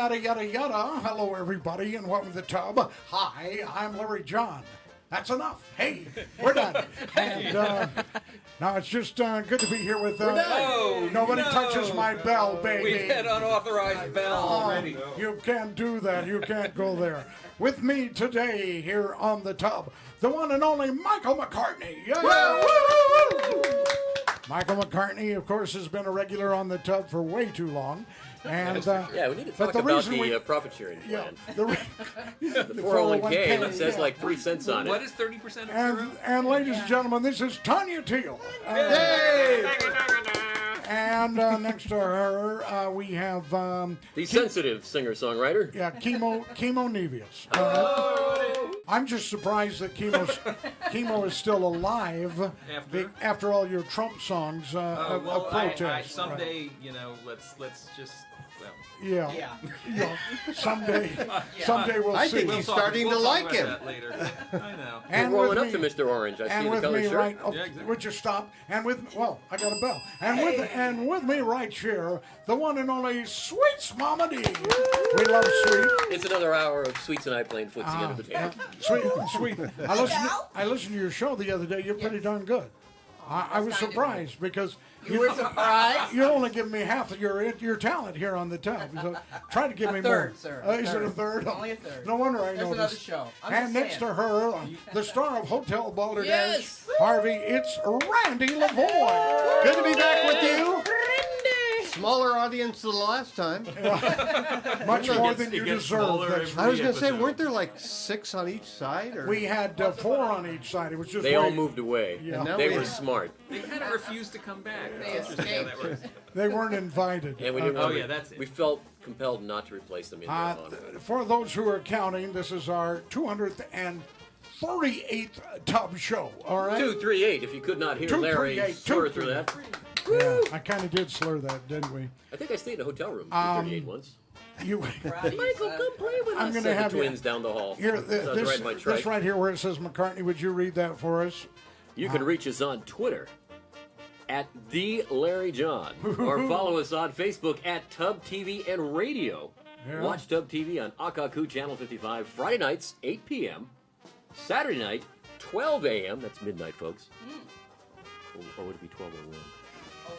yada, yada, yada. Hello, everybody, and welcome to the Tub. Hi, I'm Larry John. That's enough. Hey, we're done. And now it's just good to be here with... nobody touches my bell, baby. We've had unauthorized bell already. You can't do that. You can't go there. With me today here on the Tub, the one and only Michael McCartney. Yeah. Michael McCartney, of course, has been a regular on the Tub for way too long. And we need to talk about the profit sharing plan. The 401k, and it says like 3 cents on it. What is 30% of and ladies and gentlemen, this is Tanya Teal. Hey! And next to her, we have... the sensitive singer-songwriter. Yeah, Kimo Nevius. I'm just surprised that Kimo is still alive after all your Trump songs of protest. Someday, let's just... Yeah. Someday we'll see. I think he's starting to like him. Later. I know. And rolling up to Mr. Orange. I see the color shirt. Right, would you stop? And I got a bell. And with me right here, the one and only Sweets Mama Dee. We love Sweet. It's another hour of Sweets and I playing footsie under the table. Sweet. I listened to your show the other day. You're pretty darn good. I was surprised because you were surprised. You only give me half of your talent here on the Tub. So try to give me third, more. Sir. Is it a third? Only a third. No wonder I There's know another this. show. And next to her, the star of Hotel Balderdash, Harvey, it's Randy Lavoi. Good to be back with you. Smaller audience than the last time. Much more than you deserve. I was going to say, weren't there like 6 on each side? Or? We had 4 on each side. It was just they all moved away. Yeah. They were smart. They kind of refused to come back. They weren't invited. And we didn't that's it. We felt compelled not to replace them in their for those who are counting, this is our 238th Tub show. All right. 238. If you could not hear Larry slur through that. Yeah, I kind of did slur that, didn't we? I think I stayed in a hotel room 238 once. Michael, come play with us. I'm going to have the twins down the hall. Here, this right here where it says McCartney, would you read that for us? You can reach us on Twitter at @TheLarryJohn or follow us on Facebook at Tub TV and Radio. Yeah. Watch Tub TV on Akaku Channel 55 Friday nights, 8 p.m. Saturday night, 12 a.m. That's midnight, folks. Or would it be 12 or 1?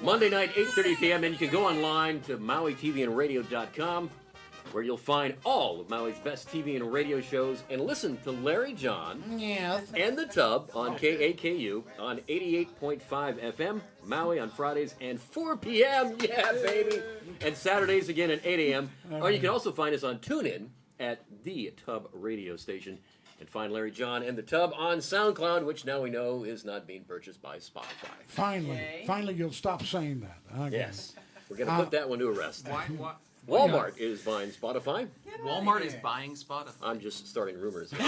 Monday night, 8:30 p.m. And you can go online to MauiTVandRadio.com, where you'll find all of Maui's best TV and radio shows and listen to Larry John and the Tub on KAKU on 88.5 FM, Maui on Fridays and 4 p.m. Yeah, baby. And Saturdays again at 8 a.m. Or you can also find us on TuneIn at the Tub radio station. And find Larry John and the Tub on SoundCloud, which now we know is not being purchased by Spotify. Finally, you'll stop saying that. Okay. Yes, we're going to put that one to rest. Why? Walmart is buying Spotify. Walmart is buying Spotify. I'm just starting rumors. Okay.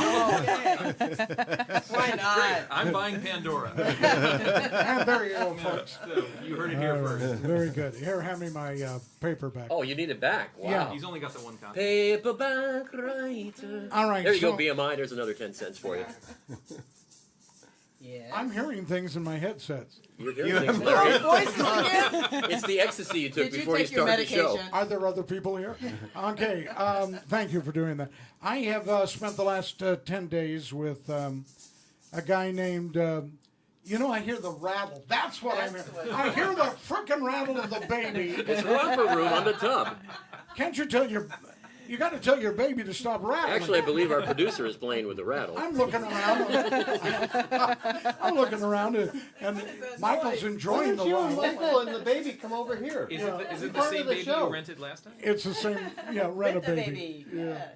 Why not? I'm buying Pandora. And there you go, folks. So you heard it here first. Very good. Here, hand me my paperback. Oh, you need it back. Wow. Yeah. He's only got the one copy. Paperback writer. All right. There you go, BMI. There's another 10 cents for you. Yeah. I'm hearing things in my headsets. You're hearing things, Larry. Voice again? It's the ecstasy you took before you take your started the show. medication? Are there other people here? Okay. Thank you for doing that. I have spent the last 10 days with a guy named... I hear the rattle. That's what I mean. I hear the frickin' rattle of the baby. It's romper room on the Tub. Can't you tell your... You got to tell your baby to stop rattling. Actually, I believe our producer is playing with the rattle. I'm looking around. And Michael's enjoying the you and rattle. Michael and the baby come over here. Is it the Part same of the baby show. you rented last time? It's the same, rent a The baby. baby. Yeah.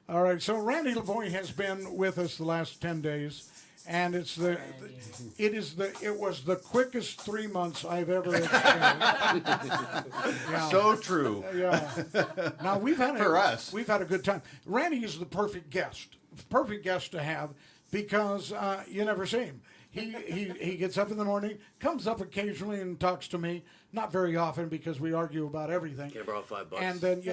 All right, so Randy Lavoi has been with us the last 10 days. And it was the quickest 3 months I've ever experienced. So true. Yeah. Now we've had we've had a good time. Randy is the perfect guest to have because you never see him. He gets up in the morning, comes up occasionally and talks to me. Not very often because we argue about everything. Can I borrow $5? And then he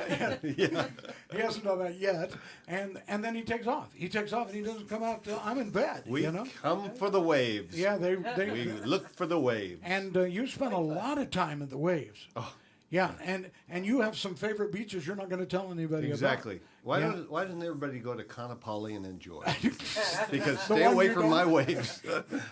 hasn't done that yet. And then he takes off. He takes off and he doesn't come out till I'm in bed. We come for the waves. Yeah, we look for the waves. And you spent a lot of time at the waves. Oh. Yeah, and you have some favorite beaches you're not going to tell anybody Exactly. Why Yeah. why doesn't everybody go to Kanapali and enjoy? Because The stay one away you from don't- my waves.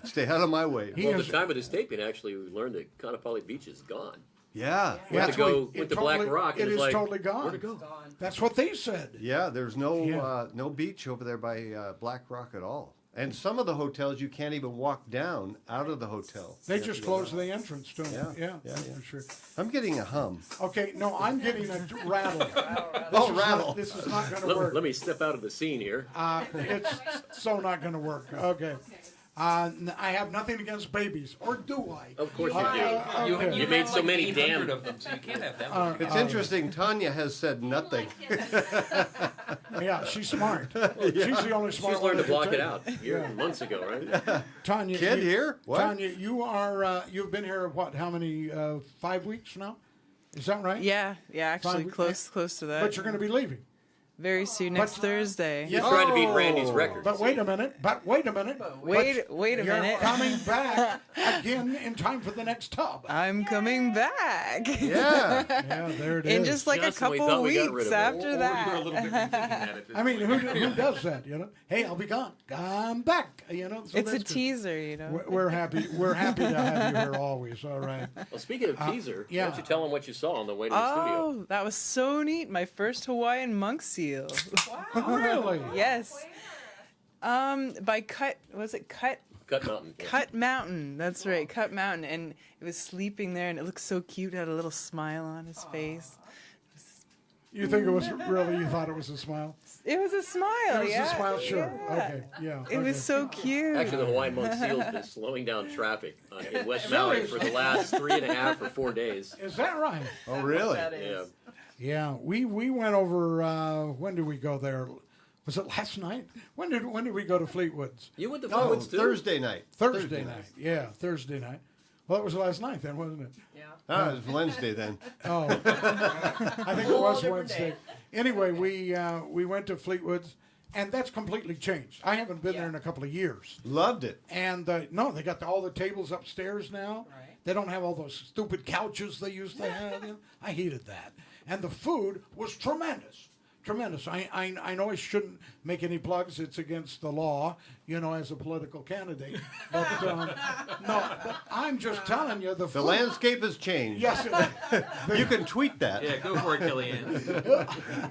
Stay out of my waves. He Well, at is- the time of this taping, actually, we learned that Kanapali Beach is gone. Yeah. Yeah, Went to go it went to Black totally- Rock. It and is was like, totally gone. Where'd it go? Gone. That's what they said. Yeah, there's no Yeah. no beach over there by Black Rock at all. And some of the hotels you can't even walk down out of the hotel. They You have just to go closed down. the entrance to them. Yeah, Yeah, yeah. for sure. I'm getting a hum. Okay, no, I'm getting a rattle. Oh, rattle. This is not going to work. Let me step out of the scene here. It's so not going to work. Okay. I have nothing against babies, or do I? Of course you do. Okay. You made have so many 800 damn- of them, so you can't have them. It's interesting. Tanya has said nothing. Yeah, she's smart. She's the only smart She's one. learned to at the block it table. out months ago, right? Tanya, Kid here? What? Tanya, you are. You've been here what? How many? 5 weeks now? Is that right? Yeah, actually, Fine. close to that. But you're going to be leaving. Very soon, next Thursday. Yeah. He's trying to beat Oh. Randy's record. But wait a minute. Wait a Wait a You're minute. coming back again in time for the next tub. I'm coming back. Yeah. Yeah, there it is. In just like Just a when we couple thought we got rid weeks of it. after Or you were a that. little bit rethinking that at this I mean, point. who does that? You know, hey, I'll be gone. I'm back. You know, so It's a that's good. teaser, you know. We're happy. We're happy to have you here always. All right. Well, speaking of teaser, yeah. why don't you tell them what you saw on the way to the studio? Oh, that was so neat. My first Hawaiian monk seal. Really? Yes. By Cut Cut Mountain. Yeah. Cut Mountain. That's right, Cut Mountain. And it was sleeping there, and it looked so cute. It had a little smile on his face. You think it was really? You thought it was a smile? It was a smile. It was yeah, a smile. Sure. yeah. Okay. Yeah. It was so cute. Actually, the Hawaiian Monk Seal has been slowing down traffic in West Maui for the last 3.5 or 4 days. Is that right? Oh, really? Yeah. Yeah. We went over. When did we go there? Was it last night? When did we go to Fleetwood's? You went to Oh, Fleetwood's too? Thursday night. Thursday night. Yeah, Thursday night. Well, it was last night then, wasn't it? Ah, it was Wednesday then. Oh, I think it was different Wednesday. Anyway, we went to Fleetwood's, and that's completely changed. I haven't been there in a couple of years. Loved it. And no, they got all the tables upstairs now. Right. They don't have all those stupid couches they used to have. You know? I hated that. And the food was tremendous. Tremendous. I know I shouldn't make any plugs. It's against the law, you know, as a political candidate. But no, but I'm just telling you the food. The landscape has changed. Yes, You can tweet that. Yeah, go for it, Kellyanne.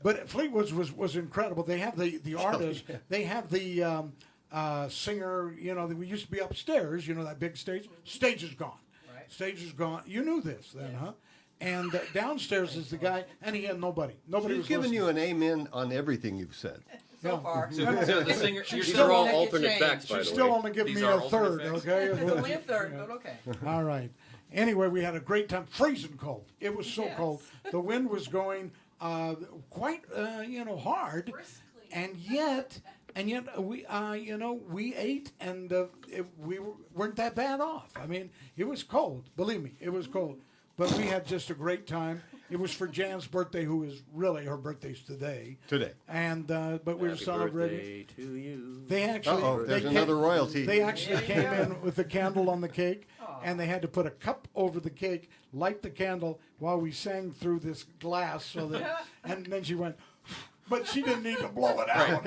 but Fleetwood's was incredible. They have the artist. They have the singer. You know, we used to be upstairs. You know that big stage. Stage is gone. Right. Stage is gone. You knew this then, huh? And downstairs is the guy, and he had nobody. Nobody She's was given listening. you an amen on everything you've said. Yeah. far. So the singer, you're These still are all on- alternate facts, by She's the still way. only giving These me are a alternate third, facts. okay? Only a third, but okay. All right. Anyway, we had a great time. Freezing cold. It was so Yes. cold. The wind was going quite, hard, and yet we, we ate and we weren't that bad off. I mean, it was cold. Believe me, it was cold, but we had just a great time. It was for Jan's birthday, who is really her birthday's today. Today. And but we were Happy celebrating. birthday to you. They actually, Uh-oh, they there's came- another royalty. They actually came in with the candle on the cake, and they had to put a cup over the cake, light the candle while we sang through this glass, so that. And then she went, but she didn't need to blow it out.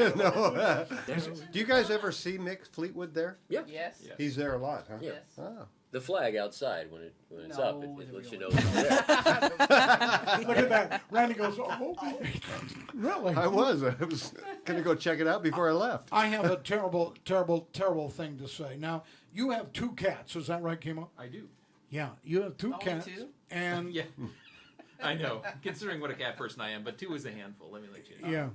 Do you guys ever see Mick Fleetwood there? Yeah. Yes. Yeah. He's there a lot, huh? Yeah. Oh. The flag outside when it's No, up, it the lets you real know it's there. Look at that. Randy goes, oh, really? I was going to go check it out before I left. I have a terrible, terrible, terrible thing to say. Now, you have 2 cats. Is that right, Kimo? I do. Yeah, you have 2 Only cats. 2? And Yeah. I know, considering what a cat person I am, but 2 is a handful, let me let you know. yeah.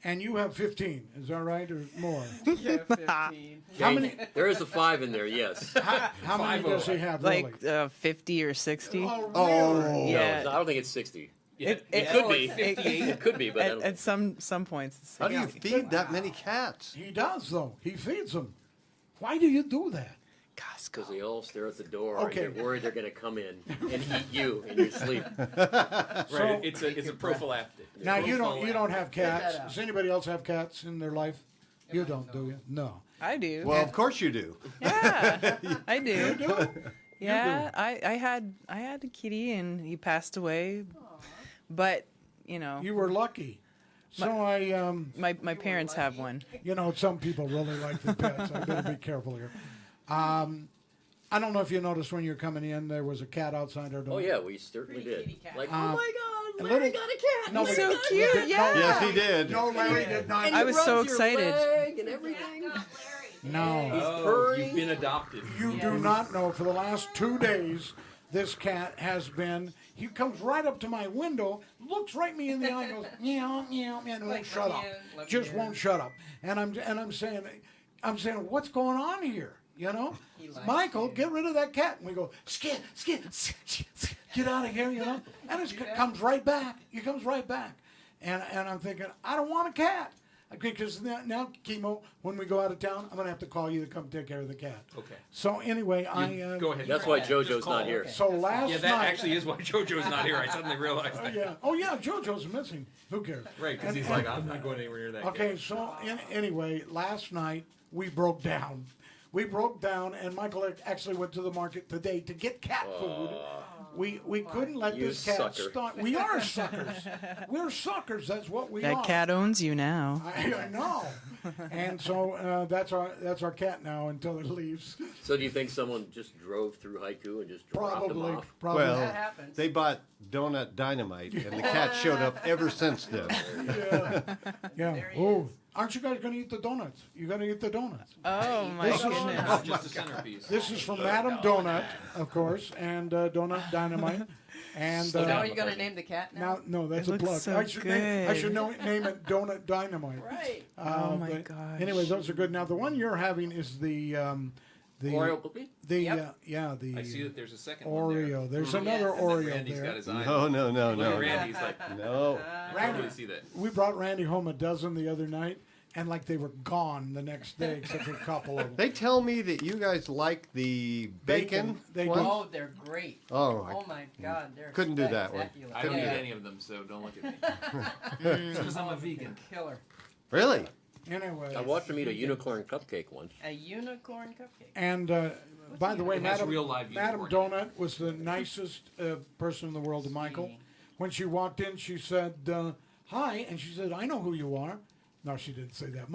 And you have 15. Is that right, or more? Yeah, 15. How many? There is a 5 in there, yes. How many does he have? Like really? 50 or 60. Oh, Yeah. No, I don't think it's 60. Yeah, It could oh, be. it's 58. It could be, but I At, don't at some points. It's How do you 60. feed that many cats? He does, though. He feeds them. Why do you do that? because they all stare at the door Okay. and get worried they're going to come in and eat you in your sleep. Right, it's a prophylactic. Now you don't have cats. that out. Does anybody else have cats in their life? You don't, do you? No. I do. Well, of course you do. Yeah, I do. Yeah, I had a kitty and he passed away, but You were lucky. So my parents have one. some people really like the pets. I better be careful here. I don't know if you noticed when you were coming in, there was a cat outside our door. Oh yeah, we certainly did. kitty cat. Like, Uh, oh my God, Larry little- got a cat. No, He's we- so we cute. did- Yeah. Yes, he did. No, Larry did not. And I he was rubs so your excited. leg and everything. No. Oh, purring. you've been adopted. You do not know. For the last 2 days, this cat has been. He comes right up to my window, looks right me in the eye, and goes meow meow, and won't shut up. Just won't shut up. And I'm saying, what's going on here? Michael, get rid of that cat. And we go, skid, get out of here. And it comes right back. He comes right back. And I'm thinking, I don't want a cat. Because now, Kimo, when we go out of town, I'm going to have to call you to come take care of the cat. Okay. So anyway, Go ahead. That's why Just JoJo's call. not here. So last Yeah, that night. actually is why JoJo's not here. I suddenly realized that. Yeah, JoJo's missing. Who cares? Right, because he's like, I'm not going anywhere near that. Okay, kid. so anyway, last night we broke down. And Michael actually went to the market today to get cat food. We couldn't let You this cat sucker. stop. We are suckers. We're suckers. That's what we are. That cat owns you now. I know. And so that's our cat now until it leaves. So do you think someone just drove through Haiku and just dropped him Probably. off? Well, That happens. they bought Donut Dynamite, and the cat showed up ever since then. Yeah. There he Oh, is. aren't you guys going to eat the donuts? You going to eat the donuts? Oh my This is- goodness. Not just a centerpiece. This is from Madam Donut, of course, and Donut Dynamite. And So now you're gonna name the cat now? no, that's It a plug. looks so I should name good. it Donut Dynamite. Right. Oh my but gosh. Anyway, those are good. Now the one you're having is the Oreo cookie? the Yep. the I see that there's a second one there. Oreo. There's Yes. another And And then Oreo Randy's got there. his eye. No, no, no, Look no, at no. Randy's like, No. I don't really see that. We brought Randy home a dozen the other night, and like they were gone the next day, except for a couple of them. They tell me that you guys like the bacon. They one? do. Oh, they're great. Oh, Oh my God, they're Couldn't do that one. spectacular. I don't eat Yeah. any of them, so don't look at me. Because I'm a vegan. Killer. really? Anyway, I watched him eat a unicorn cupcake once. A unicorn cupcake. and by the way, It has Madam real live Madam unicorn in Donut was the nicest person in the world to Michael. Sweetie. When she walked in, she said, "Hi," and she said, "I know who you are." No, she didn't say that.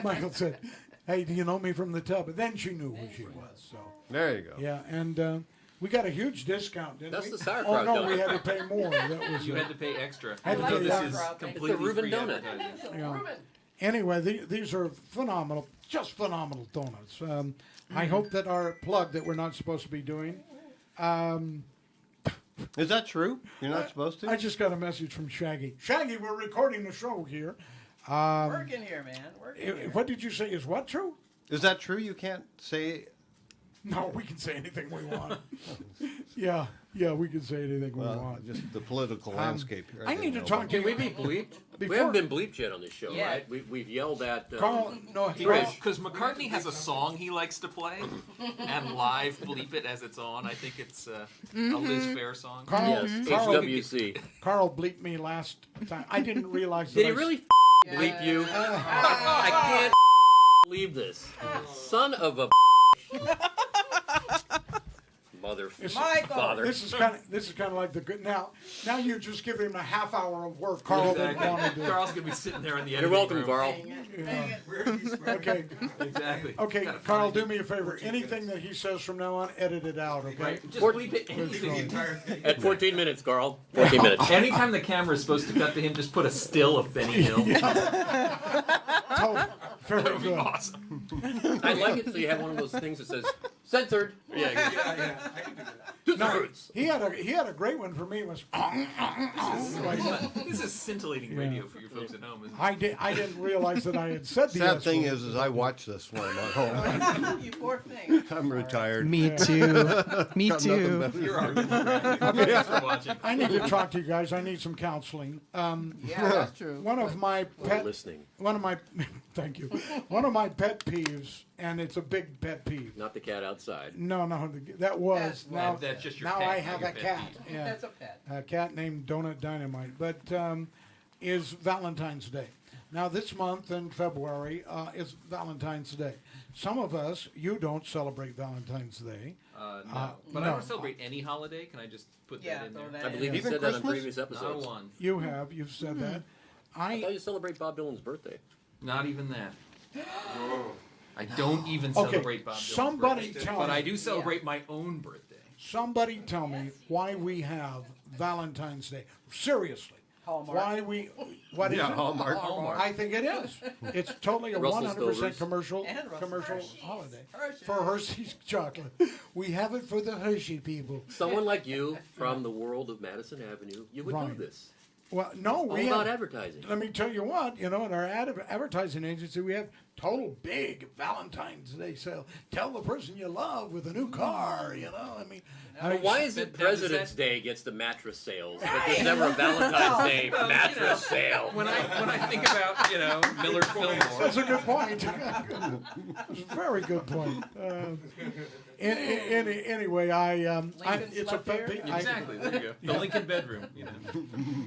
Michael said, "Hey, do you know me from the tub?" And then she knew who she was. So There you go. yeah, and we got a huge discount, didn't That's we? the sauerkraut Oh no, donut. we had to pay more. That was You had to pay extra. Had to Although pay this extra. is It's a completely Reuben free donut. advertising. Yeah. Reuben. Anyway, these are phenomenal, just phenomenal donuts. I hope that our plug that we're not supposed to be doing. Is that true? You're not supposed to? I just got a message from Shaggy. Shaggy, we're recording the show here. Work in here, man. Work in here. What did you say? Is what true? Is that true? You can't say. No, we can say anything we want. yeah, we can say anything we Well, want. just the political landscape here. I need didn't to know talk Can to we you. be bleeped? We Before- haven't been bleeped yet on this show, Yeah. right? We've yelled at... Carl, no, Because McCartney has a song he likes to play and live bleep it as it's on. I think it's a Liz Fair song. Carl, Yes, Carl, HWC. Carl bleeped me last time. I didn't realize. Did that he I- really bleep you? I can't believe this. Son of a mother Michael! father. This is kind of like the good. Now you just give him a half hour of work. Carl didn't Exactly. want to do. Carl's gonna be sitting there in the You're editing welcome, room. Carl. Yeah. Okay, Exactly. okay, Gotta Carl, find do you. me a favor. Anything that he says from now on, edit it out. Okay. Right. Just Fort- bleep it. Anything. Good Entire At 14 minutes, Carl. 14 minutes. Anytime the camera is supposed to cut to him, just put a still of Benny Hill. Oh, very That would be good. awesome. I like it so you have one of those things that says censored. Yeah. To the No, roots. he had a great one for me. It was This is scintillating radio for you folks at home. Isn't it? I didn't realize that I had said the Sad S thing word. is I watch this when I'm at home. You poor thing. I'm retired. Me too. Me Got nothing too. better to You're do. arguing. Thanks for watching. I need to talk to you guys. I need some counseling. Yeah, that's true. One of my We're pet listening. One of my, thank you. One of my pet peeves, and it's a big pet peeve. Not the cat outside. No, that was That's now. That's just your now pet, I not have your a pet cat. peeve. Yeah, That's a pet. a cat named Donut Dynamite. But is Valentine's Day. Now this month in February is Valentine's Day. Some of us, you don't celebrate Valentine's Day. No. But I no. don't celebrate any holiday. Can I just put Yeah, that in throw there? that I believe you Even said that on Christmas? previous Not a episodes. one. You've said that. I thought you celebrate Bob Dylan's birthday. Not even that. I don't even Okay, celebrate Bob Dylan's somebody birthday. tell But me. I do celebrate my own birthday. Somebody tell me why we have Valentine's Day. Seriously. Hallmark. Why what is Yeah, it? Hallmark. I think it is. It's totally a Russell 100% Stover's. commercial And Russell commercial Hershey. holiday. Hershey. For Hershey's chocolate. We have it for the Hershey people. Someone like you from the world of Madison Avenue, you would know Right. this. Well, no, All we about have, advertising. let me tell you what, in our advertising agency, we have total big Valentine's Day sale. Tell the person you love with a new car, I mean. Why is it That- President's Day gets the mattress sales, but there's never a Valentine's Day mattress sale? When I think about Millard Fillmore, That's a good point. It's a very good point. Anyway, Lincoln it's a slept pet here? peeve. exactly. There you go. The Lincoln bedroom.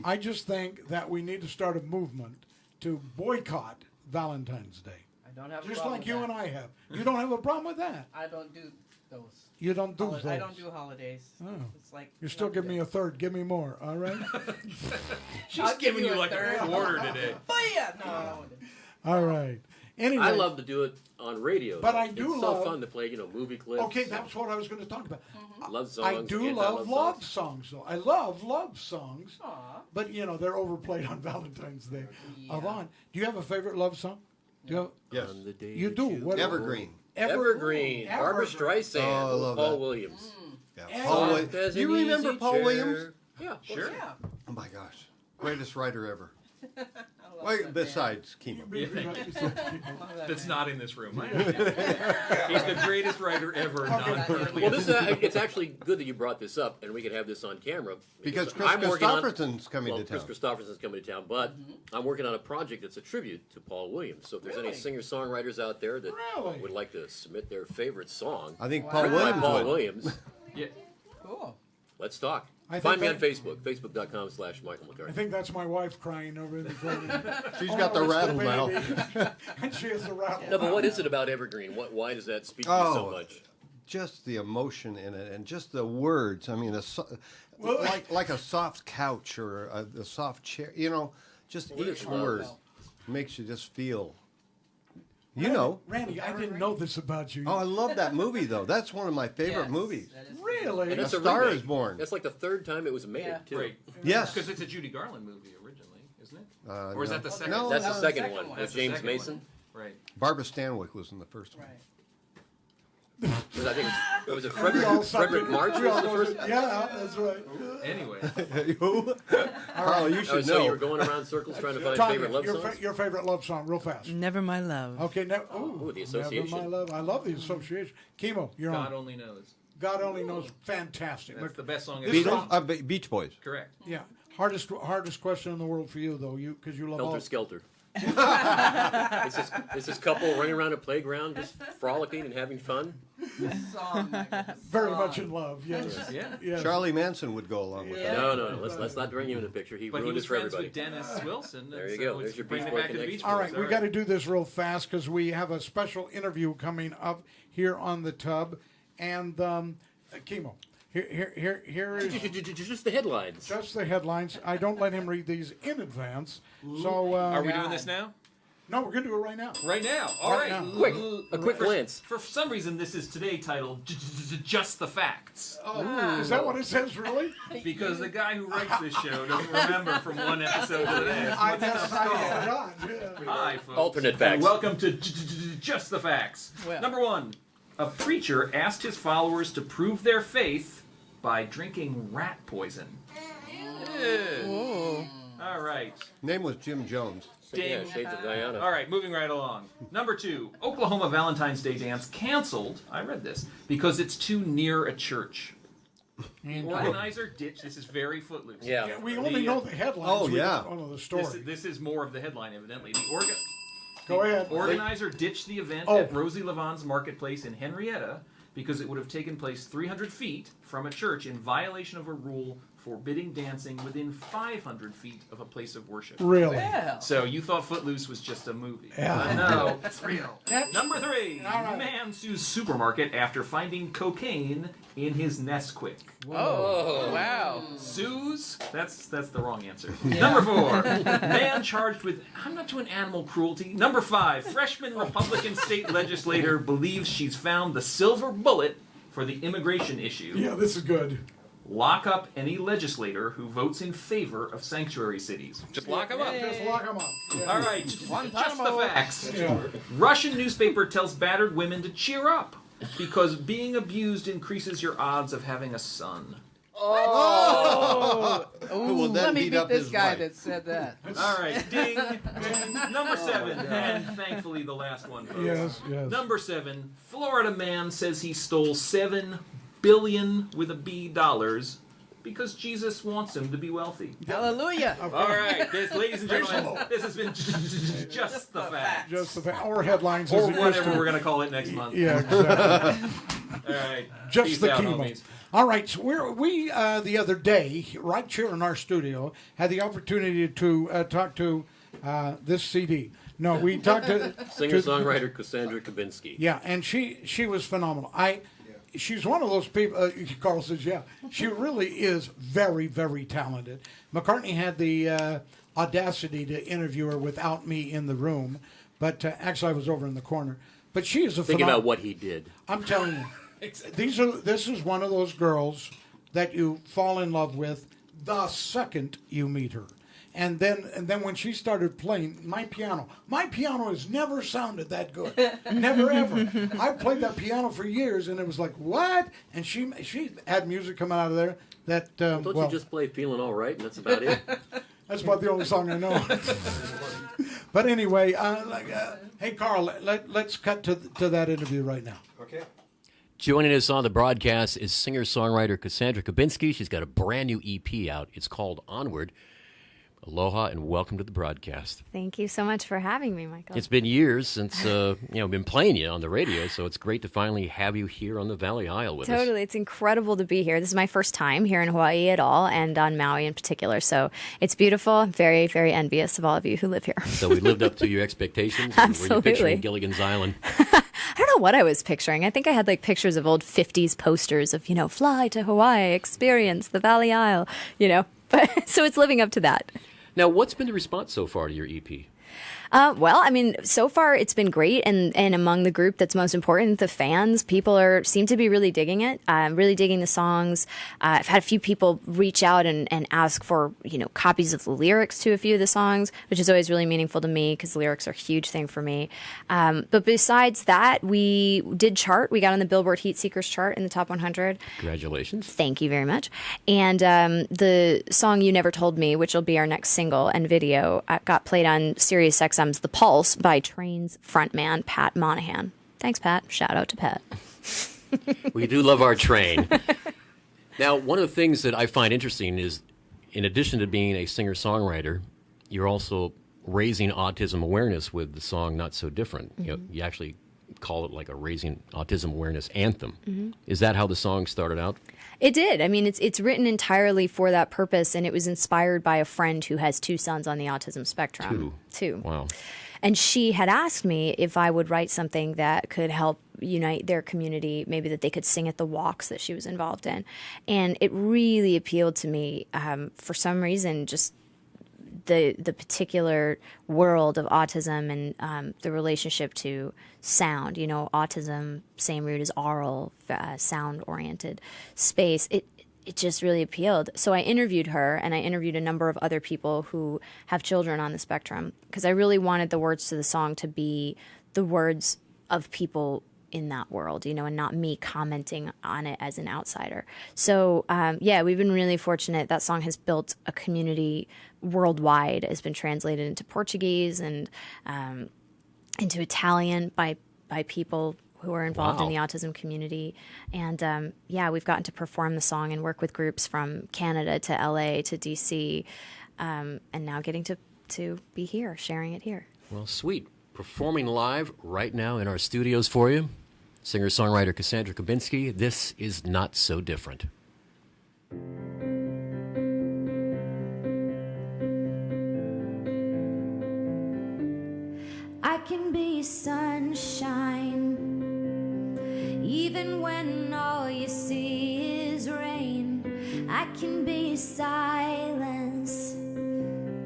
I just think that we need to start a movement to boycott Valentine's Day, I don't have a just problem like with you that. and I have. You don't have a problem with that. I don't do those. You don't do those. I don't do holidays. Oh. It's like You're still giving me a third. Give me more. All right. She's I'll give giving you you a like third. a quarter today. Oh yeah, no, I wouldn't. All right. Anyway, I love to do it on radio. But though. I do it's love- so fun to play, movie clips. Okay, that's what I was going to talk about. love songs. I do anti-love love songs. songs, though. I love songs, Aw. but they're overplayed on Valentine's Day. Yeah. Avon, do you have a favorite love song? Do you have, Yes. On the day You that do. What- Evergreen. Evergreen. Barbara Evergreen. Streisand. Oh, I love Paul that. Williams. Yeah. And- Paul Oh, Wi- There's Do you an remember easy Paul chair. Williams? Yeah. Sure. Yeah. Oh my gosh, greatest writer ever. I love that Wait, band. besides Kimo. Yeah. I love that That's band. not in this room. I understand. He's the greatest writer ever. Non-politically. Well, it's actually good that you brought this up, and we can have this on camera. Because Chris I'm working on- Christopherson's coming Well, to town. Chris Christopherson's coming to town, but I'm working on a project that's a tribute to Paul Williams. So if there's any Really? singer-songwriters out there that Really? would like to submit their favorite song, I think Wow. Paul written by Williams Paul would. Williams, Yeah. Cool. let's talk. I think Find me on that- Facebook, facebook.com/Michael I McCartney. think that's my wife crying over in the corner. She's Oh, got the it's rattle now. baby. And she has the rattle. No, but what is it about Evergreen? Why does that speak to you so Oh, much? Just the emotion in it, and just the words. I mean, Well- like a soft couch or a soft chair. Just Well, each it's love. word makes you just feel. Randy, I didn't know this about you. Oh, I love that movie though. That's one of my favorite Yes, movies. that is- Really? And that's A a Star remake. is Born. That's like the third time it was made, Yeah. too. Right. Yes. Because it's a Judy Garland movie originally, isn't it? Or Or is that the second? No, That's That the was second the second one one. with That's the James second Mason. one. Right. Barbara Stanwyck was in the first one. Right. I think it was We all Frederick sucked March it. We was all the know first. it. Yeah, that's right. Anyway, Who? Oh, you Oh, should so know. you're going around circles trying to find Tanya, favorite love your, songs? your favorite love song, real fast. Never my love. Okay, now, Ooh, the Never association. My love. I love the association. Kimo, you're God on. only knows. God only knows. Fantastic. That's the best song This ever. song- Beach Boys. Correct. Yeah, hardest question in the world for you though, because you love all. Helter Skelter. it's this couple running around a playground, just frolicking and having fun. Song, Michael, the Very song. much in love. Yes. Yeah. Yes. Charlie Manson would go along with Yeah. that. No. Let's not bring him in the picture. He But he ruined was it for friends everybody. with Dennis Wilson. There and you so go. it's There's your bringing Beach it Boy back to the connection. Beach All Boys. right, we got to do this real fast because we have a special interview coming up here on the tub, and Kimo, here is Just the headlines. just the headlines. I don't let him read these in advance, so Are we God. doing this now? no, we're gonna do it right now. Right now. All Right right. now. A quick glance. For some reason, this is today titled Just the Facts. Oh, is that what it says, really? Because the guy who writes this show doesn't remember from one episode to the next. I What's guess that I called? forgot. Yeah. Hi, folks. Alternate And facts. welcome to Just the Facts. Well. Number one, a preacher asked his followers to prove their faith by drinking rat poison. Whoa. All right. Name was Jim Jones. Yeah, Ding. Shades of Diana. All right, moving right along. Number two, Oklahoma Valentine's Day dance canceled. I read this because it's too near a church. The organizer ditched. This is very footloose. Yeah. Yeah, we only know the headlines. Oh, We yeah. don't know the story. This is more of the headline, evidently. Go ahead. Organizer ditched the event Oh. at Rosie Levon's Marketplace in Henrietta because it would have taken place 300 feet from a church in violation of a rule forbidding dancing within 500 feet of a place of worship. Really? Well. So you thought Footloose was just a movie. Yeah. But no, it's real. That's- Number 3. All right. Man sues supermarket after finding cocaine in his Nesquik. Oh, wow. Sues? That's the wrong answer. Number 4. Man charged with, I'm not doing animal cruelty. Number 5. Freshman Republican state legislator believes she's found the silver bullet for the immigration issue. Yeah, this is good. Lock up any legislator who votes in favor of sanctuary cities. Just lock them up. Just lock them up. Yeah. All right, just the Guantanamo. facts. Yeah. Russian newspaper tells battered women to cheer up because being abused increases your odds of having a son. Who will then Let me beat beat up this his guy wife. that said that. All right, ding. Number 7, and thankfully the last one, folks. Yes, yes. Number 7, Florida man says he stole $7 billion with a B dollars because Jesus wants him to be wealthy. Hallelujah. All right, ladies and gentlemen, this has been just the facts. Just the or headlines. Or as it used whatever to. we're going to call it next month. Yeah, exactly. All right. Just Peace the out, Kimo. homies. All right, so we the other day, right here in our studio, had the opportunity to talk to this CD. No, we talked to Singer-songwriter Cassandra Kubinsky. Yeah, and she was phenomenal. She's one of those people. Carl says, yeah, she really is very, very talented. McCartney had the audacity to interview her without me in the room, but actually I was over in the corner. But she is a Think about what he did. I'm telling you. This is one of those girls that you fall in love with the second you meet her. And then when she started playing my piano has never sounded that good. Never ever. I played that piano for years and it was like, what? And she had music coming out of there that Don't well, you just play Feeling All Right and that's about it? that's about the only song I know. But anyway, hey Carl, let's cut to that interview right now. Okay. Joining us on the broadcast is singer-songwriter Cassandra Kubinsky. She's got a brand new EP out. It's called Onward. Aloha and welcome to the broadcast. Thank you so much for having me, Michael. It's been years since been playing you on the radio, so it's great to finally have you here on the Valley Isle with us. Totally. It's incredible to be here. This is my first time here in Hawaii at all, and on Maui in particular. So it's beautiful. I'm very, very envious of all of you who live here. So we lived up to your expectations. Were you Absolutely. picturing Gilligan's Island? I don't know what I was picturing. I think I had like pictures of old 50s posters of, fly to Hawaii, experience the Valley Isle, But so it's living up to that. Now, what's been the response so far to your E EP? Well, I mean, so far it's been great, and among the group that's most important, the fans, people seem to be really digging it, really digging the songs. I've had a few people reach out and ask for copies of the lyrics to a few of the songs, which is always really meaningful to me because lyrics are a huge thing for me. But besides that, we did chart. We got on the Billboard Heat Seekers chart in the top 100. Congratulations. Thank you very much. And the song "You Never Told Me," which will be our next single and video, got played on Sirius XM's The Pulse by Train's frontman, Pat Monahan. Thanks, Pat. Shout out to Pat. We do love our train. Now, one of the things that I find interesting is, in addition to being a singer-songwriter, you're also raising autism awareness with the song Not So Different. Mm-hmm. You actually call it like a raising autism awareness anthem. Mm-hmm. Is that how the song started out? It did. I mean, it's written entirely for that purpose, and it was inspired by a friend who has two sons on the autism spectrum. Two. Wow. And she had asked me if I would write something that could help unite their community, maybe that they could sing at the walks that she was involved in. And it really appealed to me. For some reason, just the particular world of autism and the relationship to sound, autism, same root as aural, sound-oriented space. It just really appealed. So I interviewed her, and I interviewed a number of other people who have children on the spectrum, because I really wanted the words to the song to be the words of people in that world, and not me commenting on it as an outsider. So, we've been really fortunate. That song has built a community worldwide. It's been translated into Portuguese and into Italian by people who are involved in the autism community. And we've gotten to perform the song and work with groups from Canada to LA to DC, and now getting to be here, sharing it here. Well, sweet. Performing live right now in our studios for you, singer-songwriter Cassandra Kubinsky. This is Not So Different. can be sunshine, even when all you see is rain. I can be silence.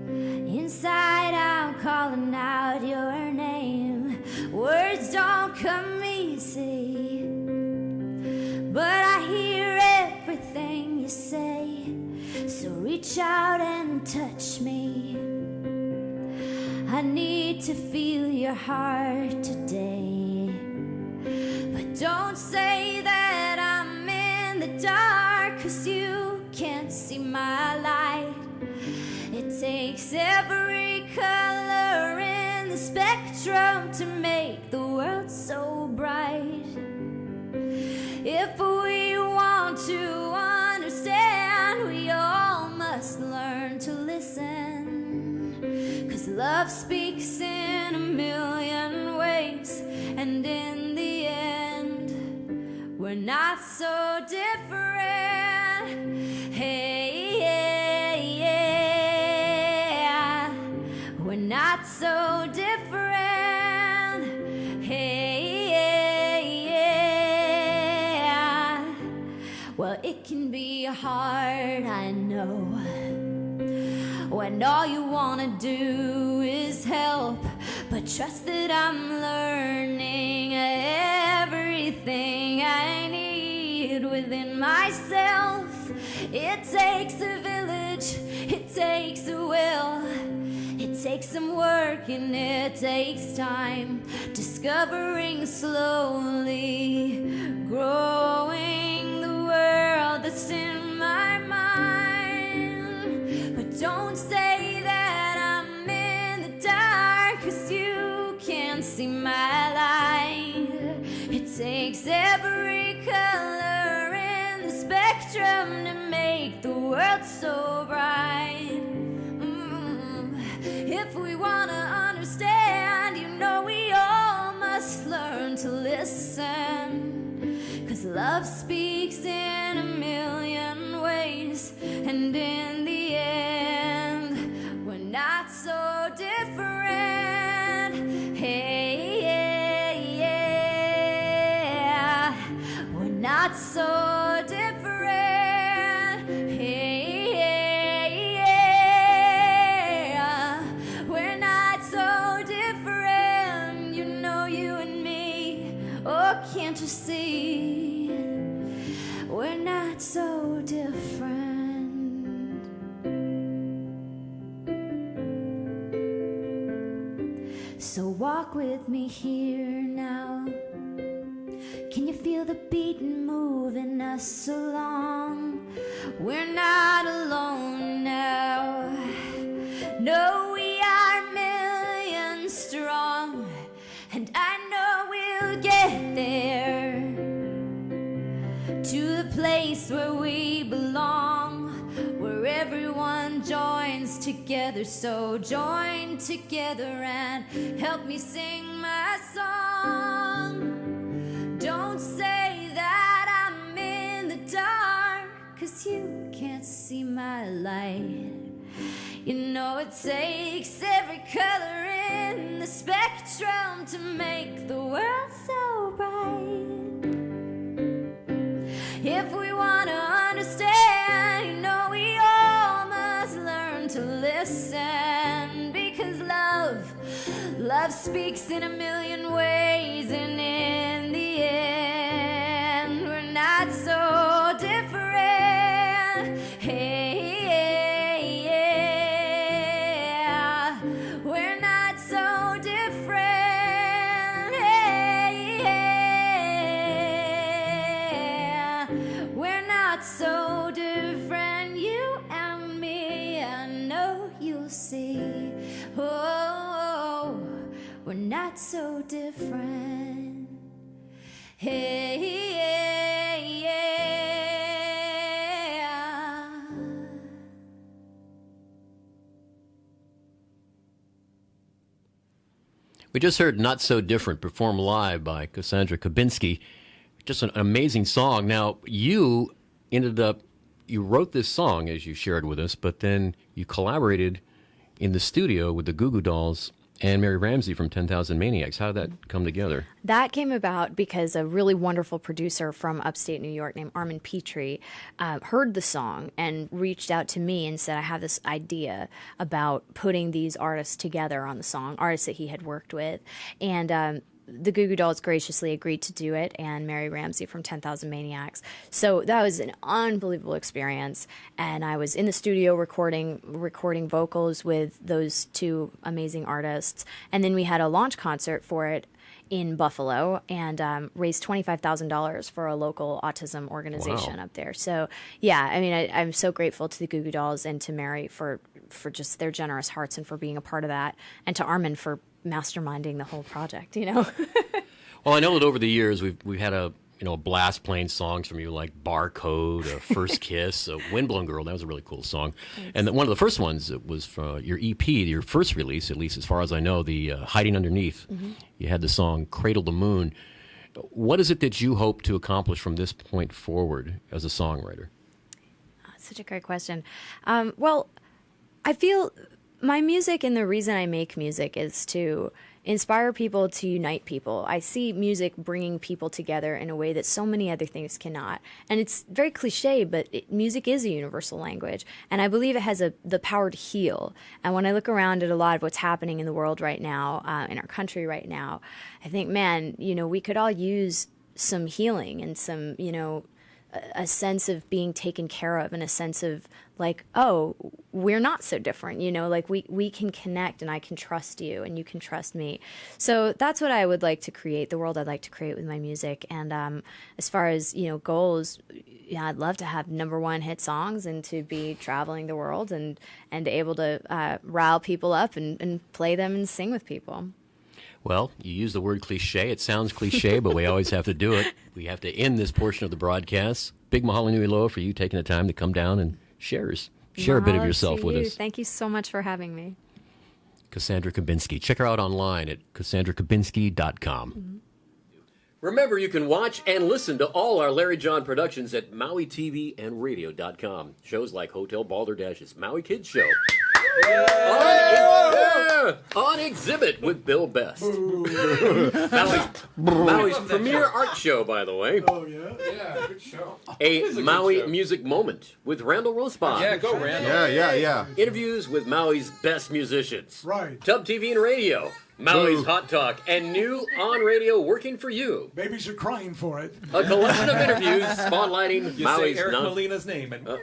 Inside I'm calling out your name. Words don't come easy, but I hear everything you say. So reach out and touch me. I need to feel your heart today. But don't say that I'm in the dark, 'cause you can't see my light. It takes every color in the spectrum to make the world so bright. If we want to understand, we all must learn to listen. 'Cause love speaks in a million ways, and in the end, we're not so different. Hey, yeah, yeah. We're not so different. Hey, yeah, yeah. Well, it can be hard, I know, when all you wanna do is help. But trust that I'm learning everything I need within myself. It takes a village, it takes a will, it takes some work and it takes time. Discovering slowly, growing the world that's in my mind. But don't say that I'm in the dark, 'cause you can't see my light. It takes every color in the spectrum to make the world so bright. If we wanna understand, you know we all must learn to listen. 'Cause love speaks in a million ways, and in the end, we're not so different. Hey, yeah, yeah. We're not so different. Hey, yeah, yeah. We're not so different. You know, you and me. Oh, can't you see? We're not so different. So walk with me here now. Can you feel the beat moving us along? We're not alone now. No, we are millions strong, and I know we'll get there, to the place where we belong, where everyone joins together. So join together and help me sing my song. Don't say that I'm in the dark, 'cause you can't see my light. You know it takes every color in the spectrum to make the world so bright. If we want to understand, you know we all must learn to listen. Because love speaks in a million ways, and in the end, we're not so different. Hey, yeah, we're not so different. Hey, yeah, we're not so different. You and me, I know you'll see. Oh, we're not so different. Hey, yeah, yeah. We just heard Not So Different performed live by Cassandra Kubinsky. Just an amazing song. Now, you wrote this song, as you shared with us, but then you collaborated in the studio with the Goo Goo Dolls and Mary Ramsey from 10,000 Maniacs. How did that come together? That came about because a really wonderful producer from upstate New York named Armin Petrie heard the song and reached out to me and said, I have this idea about putting these artists together on the song, artists that he had worked with. And the Goo Goo Dolls graciously agreed to do it, and Mary Ramsey from 10,000 Maniacs. So that was an unbelievable experience, and I was in the studio recording vocals with those two amazing artists, and then we had a launch concert for it in Buffalo and raised $25,000 for a local autism organization up there. So, yeah, I mean, I'm so grateful to the Goo Goo Dolls and to Mary for just their generous hearts and for being a part of that, and to Armin for masterminding the whole project, you know. Well, I know that over the years we've had a blast playing songs from you like Barcode, First Kiss, Windblown Girl. That was a really cool song. Thanks. And one of the first ones was from your EP, your first release, at least as far as I know, the Hiding Underneath. Mm-hmm. You had the song Cradle to Moon. What is it that you hope to accomplish from this point forward as a songwriter? That's such a great question. Well, I feel my music and the reason I make music is to inspire people, to unite people. I see music bringing people together in a way that so many other things cannot. And it's very cliche, but music is a universal language. And I believe it has the power to heal. And when I look around at a lot of what's happening in the world right now, in our country right now, I think, man, we could all use some healing and some, a sense of being taken care of and a sense of like, oh, we're not so different, like we can connect and I can trust you and you can trust me. So that's what I would like to create, the world I'd like to create with my music. And as far as, goals, I'd love to have #1 hit songs and to be traveling the world and able to rile people up and play them and sing with people. Well, you use the word cliche. It sounds cliche, but we always have to do it. We have to end this portion of the broadcast. Big mahalo nui loa for you taking the time to come down and share a bit of yourself with us. Thank you so much for having me. Cassandra Kubinsky. Check her out online at CassandraKubinsky.com. Mm-hmm. Remember, you can watch and listen to all our Larry John productions at MauiTVandRadio.com. Shows like Hotel Balderdash's Maui Kids Show. On exhibit with Bill Best. Maui's premier art show, by the way. Oh, yeah? Yeah, good show. A Maui music moment with Randall Rosebach. Yeah, go Randall. Yeah. Interviews with Maui's best musicians. Right. Tub TV and Radio. Maui's Hot Talk, and new on-radio Working for You. Babies are crying for it. A collection of interviews spotlighting You Maui's... say Eric Molina's name. And... I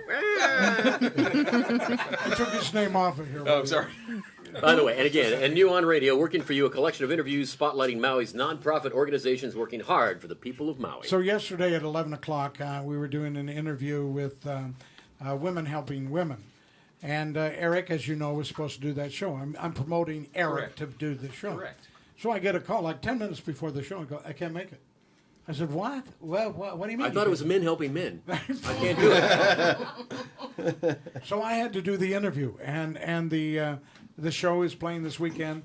took his name off of here. Oh, sorry. By the way, and again, and new on radio, Working for You, a collection of interviews spotlighting Maui's nonprofit organizations working hard for the people of Maui. So yesterday at 11 o'clock, we were doing an interview with Women Helping Women. And Eric, as you know, was supposed to do that show. I'm promoting Eric to do the show. Correct. So I get a call like 10 minutes before the show. I go, I can't make it. I said, what? Well, what do you mean? I thought it was men helping men. I can't do it. So I had to do the interview, and the show is playing this weekend.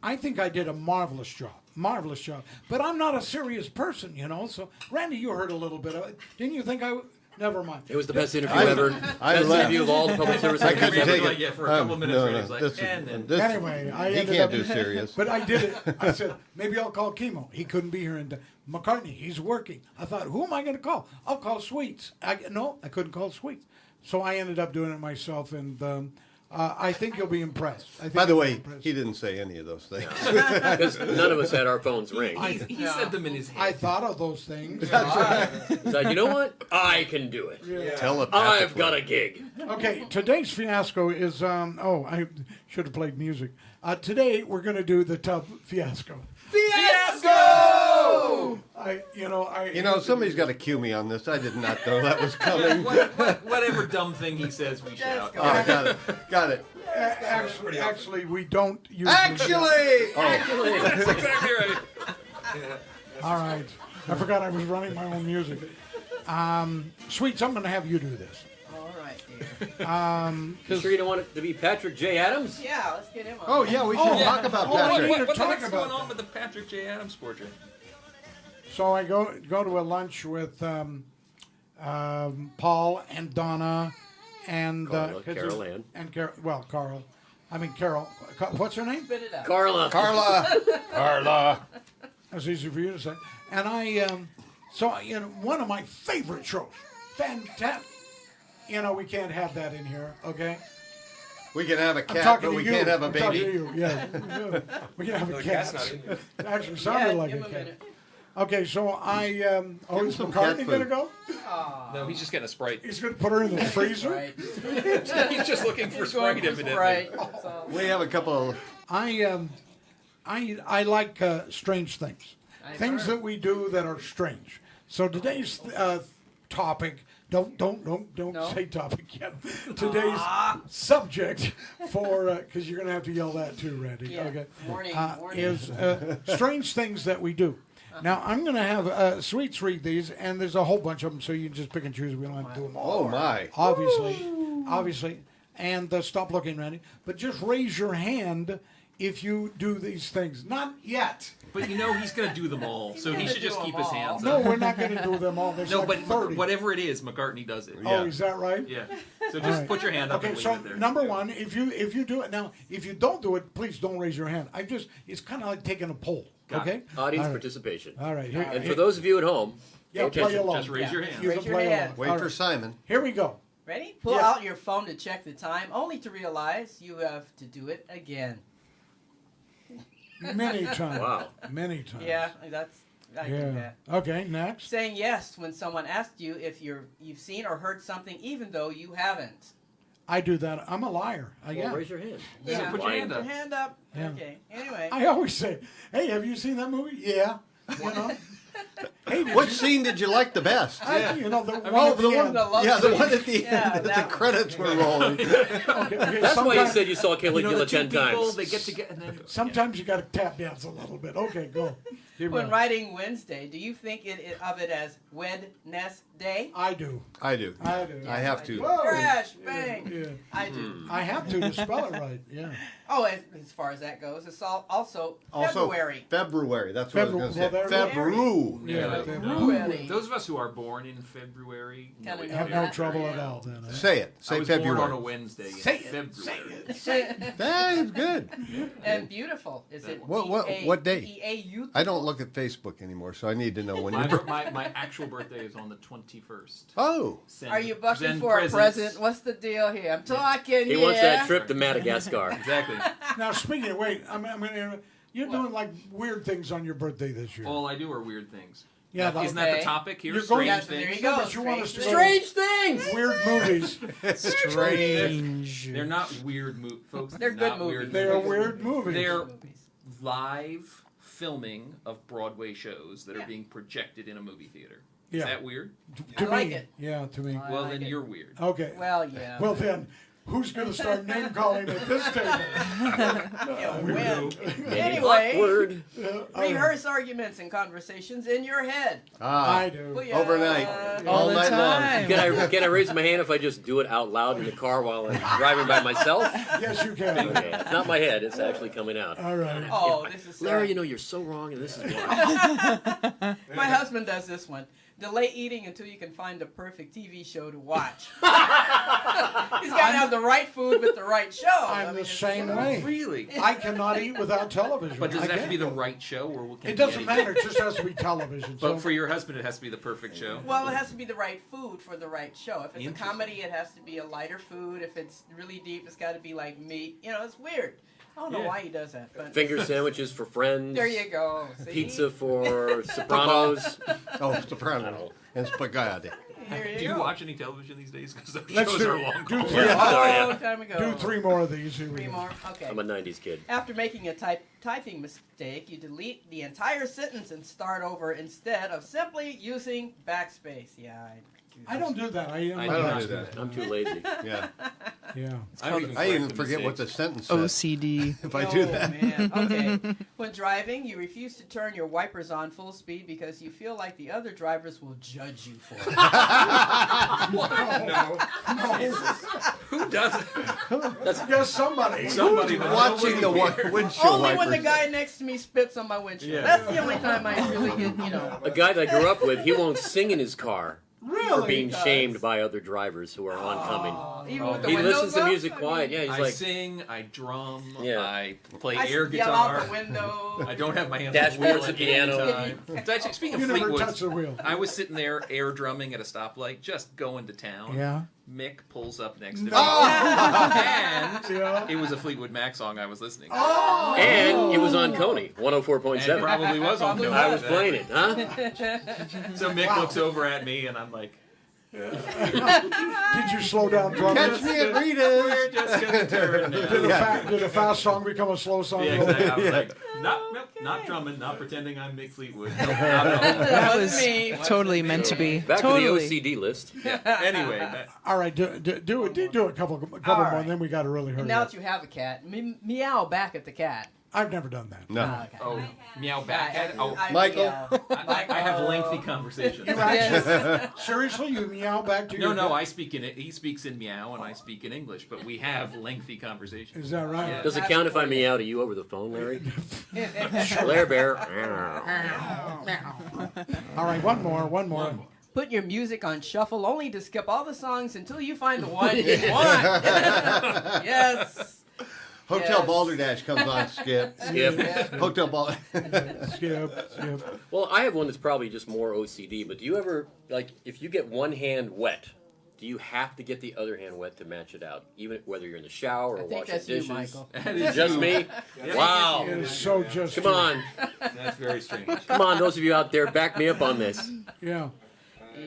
I think I did a marvelous job. But I'm not a serious person, So, Randy, you heard a little bit of it. Didn't you think I... Never mind. It was the best interview ever. Best interview of all the public service I interviews couldn't ever. take it. For a couple minutes, This, and then... Anyway, I he ended can't up, do serious. But I did it. I said, maybe I'll call Kimo. He couldn't be here. And McCartney, he's working. I thought, who am I going to call? I'll call Sweets. I couldn't call Sweets. So I ended up doing it myself, and I think you'll be impressed. By the way, he didn't say any of those things. Because none of us had our phones ring. He said them in his head. I thought of those things. He said, you know what? I can do it. Yeah. Telepathically. I've got a gig. Okay, today's fiasco is, I should have played music. Today, we're going to do the Tub Fiasco. Fiasco! Somebody's got to cue me on this. I did not know that was coming. Whatever dumb thing he says, we shout. Oh, got it. Actually, we don't use Actually! That's exactly right. All right. I forgot I was running my own music. Sweets, I'm going to have you do this. All right, You sure you don't want it to be Patrick J. Adams? Yeah, let's get him on. Oh, yeah, we should talk about Patrick. What the talk heck's about going on with the Patrick J. Adams portrait? So I go to a lunch with Paul and Donna and Carol Ann. Carl. I mean, Carol. What's her name? Spit it out. Carla. Carla. That's easy for you to say. And one of my favorite shows. Fantastic. We can't have that in here, okay? We can have a I'm cat, talking but to we you. can't have a I'm talking baby. to you. Yeah. We can have a cat's cat. not in here. It actually sounded like give a him a cat. minute. Okay, so is some cat McCartney going to food. go? No, he's just getting a Sprite. He's going to put her in the freezer? Right. He's just looking for He's going Sprite, for evidently. Sprite. That's all. We have a couple of... I like strange things. Things that we do that are strange. So today's topic, don't No? say topic yet. Today's subject because you're going to have to yell that too, Randy. Yeah. Okay. Morning. Is strange things that we do. Now, I'm going to have Sweets read these, and there's a whole bunch of them, so you can just pick and choose. We don't have to do them all. Oh, my. Obviously. And stop looking, Randy. But just raise your hand if you do these things. Not yet. But he's going to do them all, so he should just keep his hands No, up. we're not going to do them all. There's No, like but 30. whatever it is, McCartney does it. Oh, is that right? Yeah. So just right. put your hand up Okay, and leave so it there. number one, if you do it now, if you don't do it, please don't raise your hand. It's kind of like taking a poll. Got Okay. Audience All right. participation. All right. Here, And for those of you at home, yeah, pay play attention. along. Just raise your hand. You Raise can your play hand. along. Wait All for right. Simon. Here we go. Ready? Pull Yeah. out your phone to check the time, only to realize you have to do it again. Many times. Wow. Many times. Yeah, I do Yeah. that. Okay. Next. Saying yes when someone asks you if you've seen or heard something, even though you haven't. I do that. I'm a liar. Well, raise your hand. Yeah. put your hand up. Your hand up. Yeah. Okay. Anyway. I always say, "Hey, have you seen that movie?" Yeah. Hey, did Which you- scene did you like the best? the one Oh, at the the one, end. The love yeah, the scene. one at the Yeah, end. The that one. credits were rolling. Okay, That's why you sometimes- said you saw Caligula the two 10 people, times. they get together and then... Sometimes you got to tap dance a little bit. Okay, go. Here we When go. writing Wednesday, do you think of it as Wednesday? I do. I do. I do. I have to. Whoa. Crash, bang. Yeah. I do. I have to spell it right. Yeah. Oh, as far as that goes, it's also February. February. That's what I was going to Well, say. there- February. Yeah. February. Those of us who are born in February Kinda it. Have Yeah. no trouble at all then. Say it. I Say was February. born on a Wednesday in Say it. February. That is good. And beautiful. Is it What day? E-A-U? I don't look at Facebook anymore, so I need to know when My, you're. my actual birthday is on the 21st. Oh, Send- Are you bucking send for presents. a present? What's the deal here? I'm talking He here. wants that trip to Madagascar. Exactly. Now, speaking of, wait, I'm going to. You're doing like weird things on your birthday this year. All I do are weird things. Yeah, Isn't that Okay. the topic here? You're going- Strange Yeah, there things. you go. But you want us to go- Strange things! Weird movies. Strange. They're not weird movies, folks. They're good not movies. Weird They are movies. weird movies. They're live filming of Broadway shows that are being projected in a movie theater. Is Yeah. that weird? to I like me. it. Yeah, to me. I Well, like then it. you're weird. Okay. Well, yeah. Well, then, who's going to start name calling at this table? When? Anyway, Awkward. rehearse arguments and conversations in your head. I do. Well, overnight. yeah. All the night time. Can I raise my hand if I just do it out loud in the car while I'm driving by myself? Yes, you can. Okay, it's not my head, it's actually coming out. All right. Oh, this is Larry, you know, you're so wrong, and this is why. My husband does this one. Delay eating until you can find the perfect TV show to watch. He's got to have the right food with the right show. I'm the same way. Really? I cannot eat without television. But does I it have to can't. be the right show, or can It be doesn't anything? matter. It just has to be television. So. But for your husband, it has to be the perfect show. Well, it has to be the right food for the right show. If it's a Interesting. comedy, it has to be a lighter food. If it's really deep, it's got to be like meat. You know, it's weird. I don't know Yeah. why he does that, but Finger sandwiches for friends. there you go. See? Pizza for Sopranos. Oh, Soprano and spaghetti. Here you Do you go. watch any television these days? Because those Let's shows do- are long. do gone. three. Yeah, sorry, Oh, yeah. time ago. Do three more of these. Here we Three go. more. Okay. I'm a 90s kid. After making a typing mistake, you delete the entire sentence and start over instead of simply using backspace. Yeah, I don't do that. I I don't not do that. I'm too lazy. Yeah. Yeah. I don't even I even correct the forget what the mistakes. sentence says OCD. if I do that. Man. Okay. When driving, you refuse to turn your wipers on full speed because you feel like the other drivers will judge you for it. Who doesn't? Yes, somebody. Somebody but Watching the nobody. windshield Only when the wipers. guy next to me spits on my windshield. Yeah. That's the only time I really get, you know. A guy that I grew up with, he won't sing in his car Really? for being shamed by other drivers who are oncoming. Even with the He windows listens to up? music I quiet. mean, Yeah, he's I like sing, I drum, Yeah. I play I air yell out guitar. the window. I don't have my hands Dashboards on the at wheel piano. at any time. So actually, speaking of You never Fleetwood, touch the wheel. I was sitting there air drumming at a stoplight, just going to town. Yeah. Mick pulls up next to me. And Yeah. it was a Fleetwood Mac song I was listening to. and it was on Coney, And 104.7. probably was on Probably film. I was playing it, huh? So Mick looks over at me, and I'm like, Did you slow down drumming? Catch me at Rita's. we're just going to turn now. Did a fast song become a slow song? Yeah, exactly. I was like, not drumming, not pretending I'm Mick Fleetwood. Nope, not at all. That was me. totally meant to be. Back totally. to the OCD list. Anyway, All right, do a couple more, right. and then we got to really hurry And now up. that you have a cat, meow back at the cat. I've never done that. No. Okay. oh, meow back at it. Oh, Michael. I have lengthy conversations. Yes. Seriously, you meow back to your No, cat? I speak in it. He speaks in meow, and I speak in English, but we have lengthy conversations. Is that right? Yeah. Does it count if I meow to you over the phone, Larry? Larry Bear. All right, one more. Put your music on shuffle only to skip all the songs until you find the one you want. Yes. Hotel Yes. Balderdash comes on, Skip. Skip. Hotel Ball. Skip. Well, I have one that's probably just more OCD, but do you ever, like, if you get one hand wet, do you have to get the other hand wet to match it out? Even whether you're in the shower or I think washing that's dishes? you, Michael. That is Just you. me? Yeah. Wow. It is so just. Come on. That's very strange. Come on, those of you out there, back me up on this. Yeah.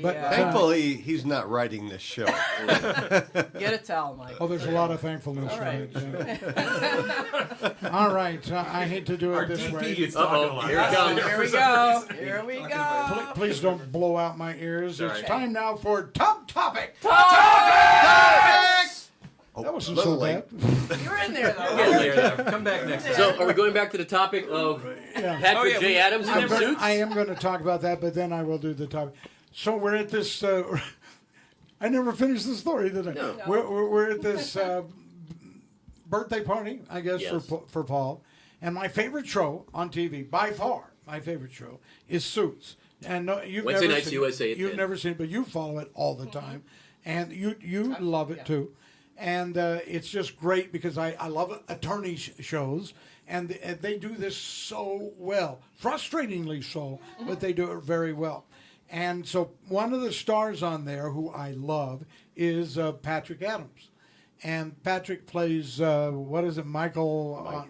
But Yeah. Thankfully, he's not writing this show. Get a towel, Michael. oh, there's a lot of thankfulness. All right. Yeah. All right. I hate to do Our it this DP way. is talking a lot. Here it comes. Here we go. Here we go. Please don't blow out my ears. It's Sorry. time now for Tub Topic. Oh, That wasn't little so late. bad. You're in there, though. Get there. Come back next time. So, are we going back to the topic of Yeah. Patrick Oh, yeah, J. we- Adams we from never- Suits? I am going to talk about that, but then I will do the topic. So we're at this. I never finished the story, did I? No. We're at this birthday party, I guess, Yes. for Paul. And my favorite show on TV, by far, my favorite show is Suits. And no, you've Wednesday never nights, seen, USA at You've 10. never seen it, but you follow it all the time, and you love it too. And it's just great because I love attorney shows, and they do this so well, frustratingly so, but they do it very well. And so one of the stars on there who I love is Patrick Adams, and Patrick plays what is it, Michael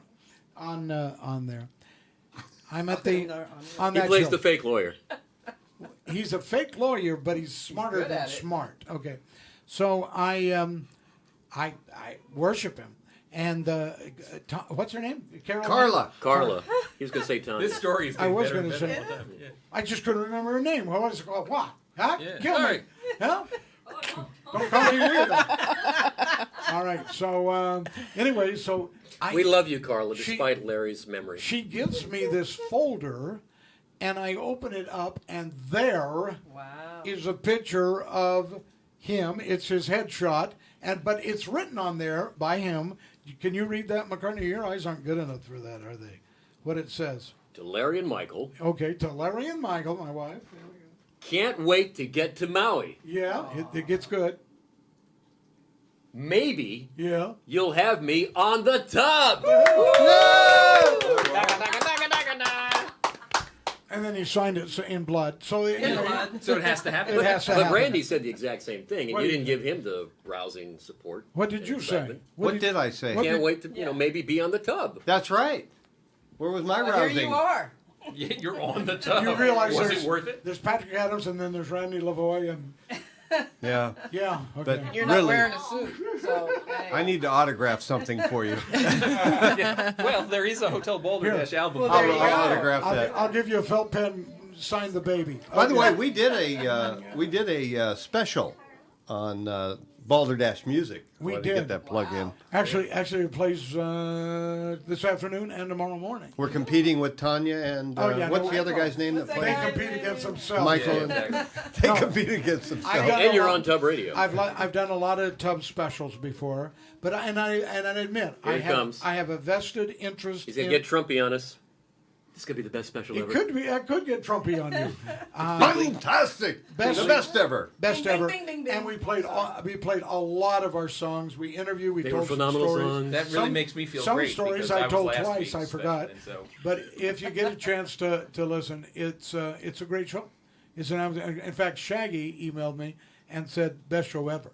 on there. I'm at the on He that plays show. the fake lawyer. He's a fake lawyer, but he's smarter Good than at it. smart. Okay, so I worship him. And what's her name? Carla. Carla. He was going to say Tanya. This story is I getting was better and going to better say. all the time. Yeah. I just couldn't remember her name. What was it called? What? Huh? Yeah. Kill All me. right. Huh? Don't call me weird. All right. So anyway, so We love you, Carla, She- despite Larry's memory. she gives me this folder, and I open it up, and there is Wow. a picture of him. It's his headshot, but it's written on there by him. Can you read that, McCartney? Your eyes aren't good enough for that, are they? What it says. To Larry and Michael, Okay, to Larry and Michael, my wife. There we go. can't wait to get to Maui. Yeah, it gets good. Maybe Yeah. you'll have me on the tub. And then he signed it in blood. So you know, blood. So it has to happen. it has to But happen. Randy said the exact same thing, and What you did didn't give him the rousing support. What did you say? excitement. What did I say? What Can't did- wait to, maybe be on the tub. That's right. Where was my Well, here rousing? you are. Yeah, you're on the tub. You realize was there's, it worth it? there's Patrick Adams and then there's Randy Lavoi and Yeah. yeah. Okay. But You're not really, wearing a suit, so. Hey. I need to autograph something for you. Well, there is a Hotel Balderdash album. Well, there you I'll go. autograph that. I'll give you a felt pen. Sign the baby. By the Okay. way, we did a special on Balderdash music. We Wanted to did. get that plug in. Actually, it plays this afternoon and tomorrow morning. We're competing with Tanya and Oh, yeah, what's no, the other guy's name that What's that They plays? guy? compete against themselves. Michael. Yeah, and exactly. They No. compete against I themselves. got- And you're on Tub Radio. I've done a lot of tub specials before, but I admit Here I it have comes. I have a vested interest He's going in to get Trumpy on us. This could be the best special It ever. could be. I could get Trumpy on you. Fantastic! The best ever. Best Ding, ever. ding, ding, ding, And ding. we played a lot of our songs. We interviewed. We They told were some phenomenal stories. songs. That really makes me feel some great. stories because I was told last twice. week's I forgot. special, and so- But if you get a chance to listen, it's a great show. It's in fact, Shaggy emailed me and said best show ever.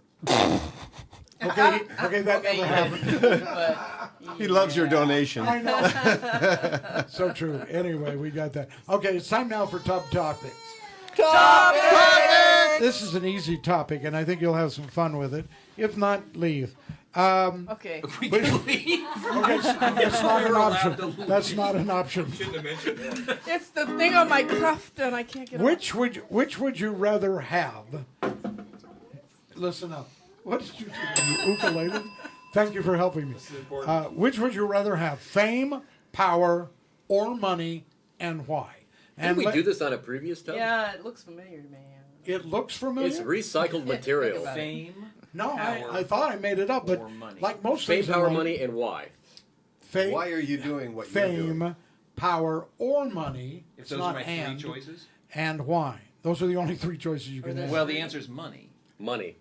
Okay, that never happened. But, He loves your donation. I know. So true. Anyway, we got that. Okay, it's time now for Tub Topics. This is an easy topic, and I think you'll have some fun with it. If not, leave. okay. We can leave. Okay, it's not an We're allowed option. to leave. That's not an option. Shouldn't have mentioned that. It's the thing on my cuff and I can't get Which would you rather have? Listen up. What did you do? You ukulele? Thank you for helping me. Which would you rather have? Fame, power, or money, and why? Didn't we do this on a previous time? Yeah, it looks familiar to me. It looks familiar. It's recycled material. about it. Fame. No, power, I thought I made it up, but or money. like most Fame, things in power, life, money, and why? fame, Why are you doing what you're doing? fame, power, or money. If It's those not are my and, three choices. and why. Those are the only three choices you Or can there's- have. Well, the answer is money. Money.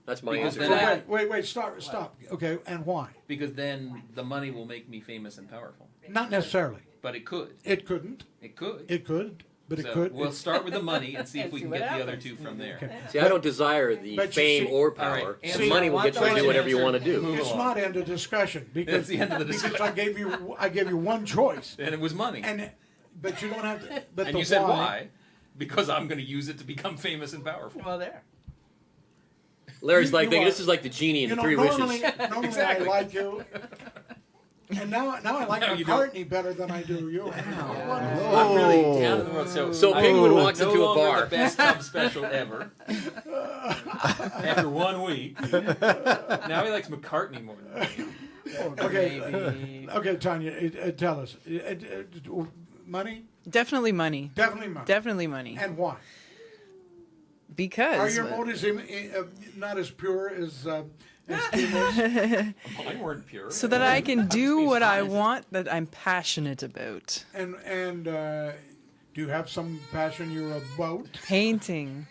That's my Because answer. then Wait, stop. Okay, and why? Because then the money will make me famous and powerful. Not necessarily. But it could. It couldn't. It could. It could, but so it could. We'll start with the money and see if And we see can what get the other happens. two from there. Okay. See, I don't desire the But you fame see- or All power. right, The answer- money will get you to do whatever you want to do. Move It's along. not end of discussion because That's the end of the because discussion. I gave you one choice, And it was money. but you don't have to. But And the you said why? Because I'm going to use it to become famous and powerful. Well, there. Larry's You- like you thinking are- this is like the genie in You the know, Three normally Wishes. Exactly. I like you, and now I like No, you McCartney better than I do you. I'm really down in the road. So I'm Penguin walks no into a longer bar. the best tub special ever. After 1 week. Now he likes McCartney more than me. Okay, okay, Tanya, tell us. Money? Definitely money. Definitely money. Definitely money. And why? Because Are your motives not as pure as Kimo's? Mine weren't pure. so that I can do what I want that I'm passionate about. And do you have some passion you're about? Painting.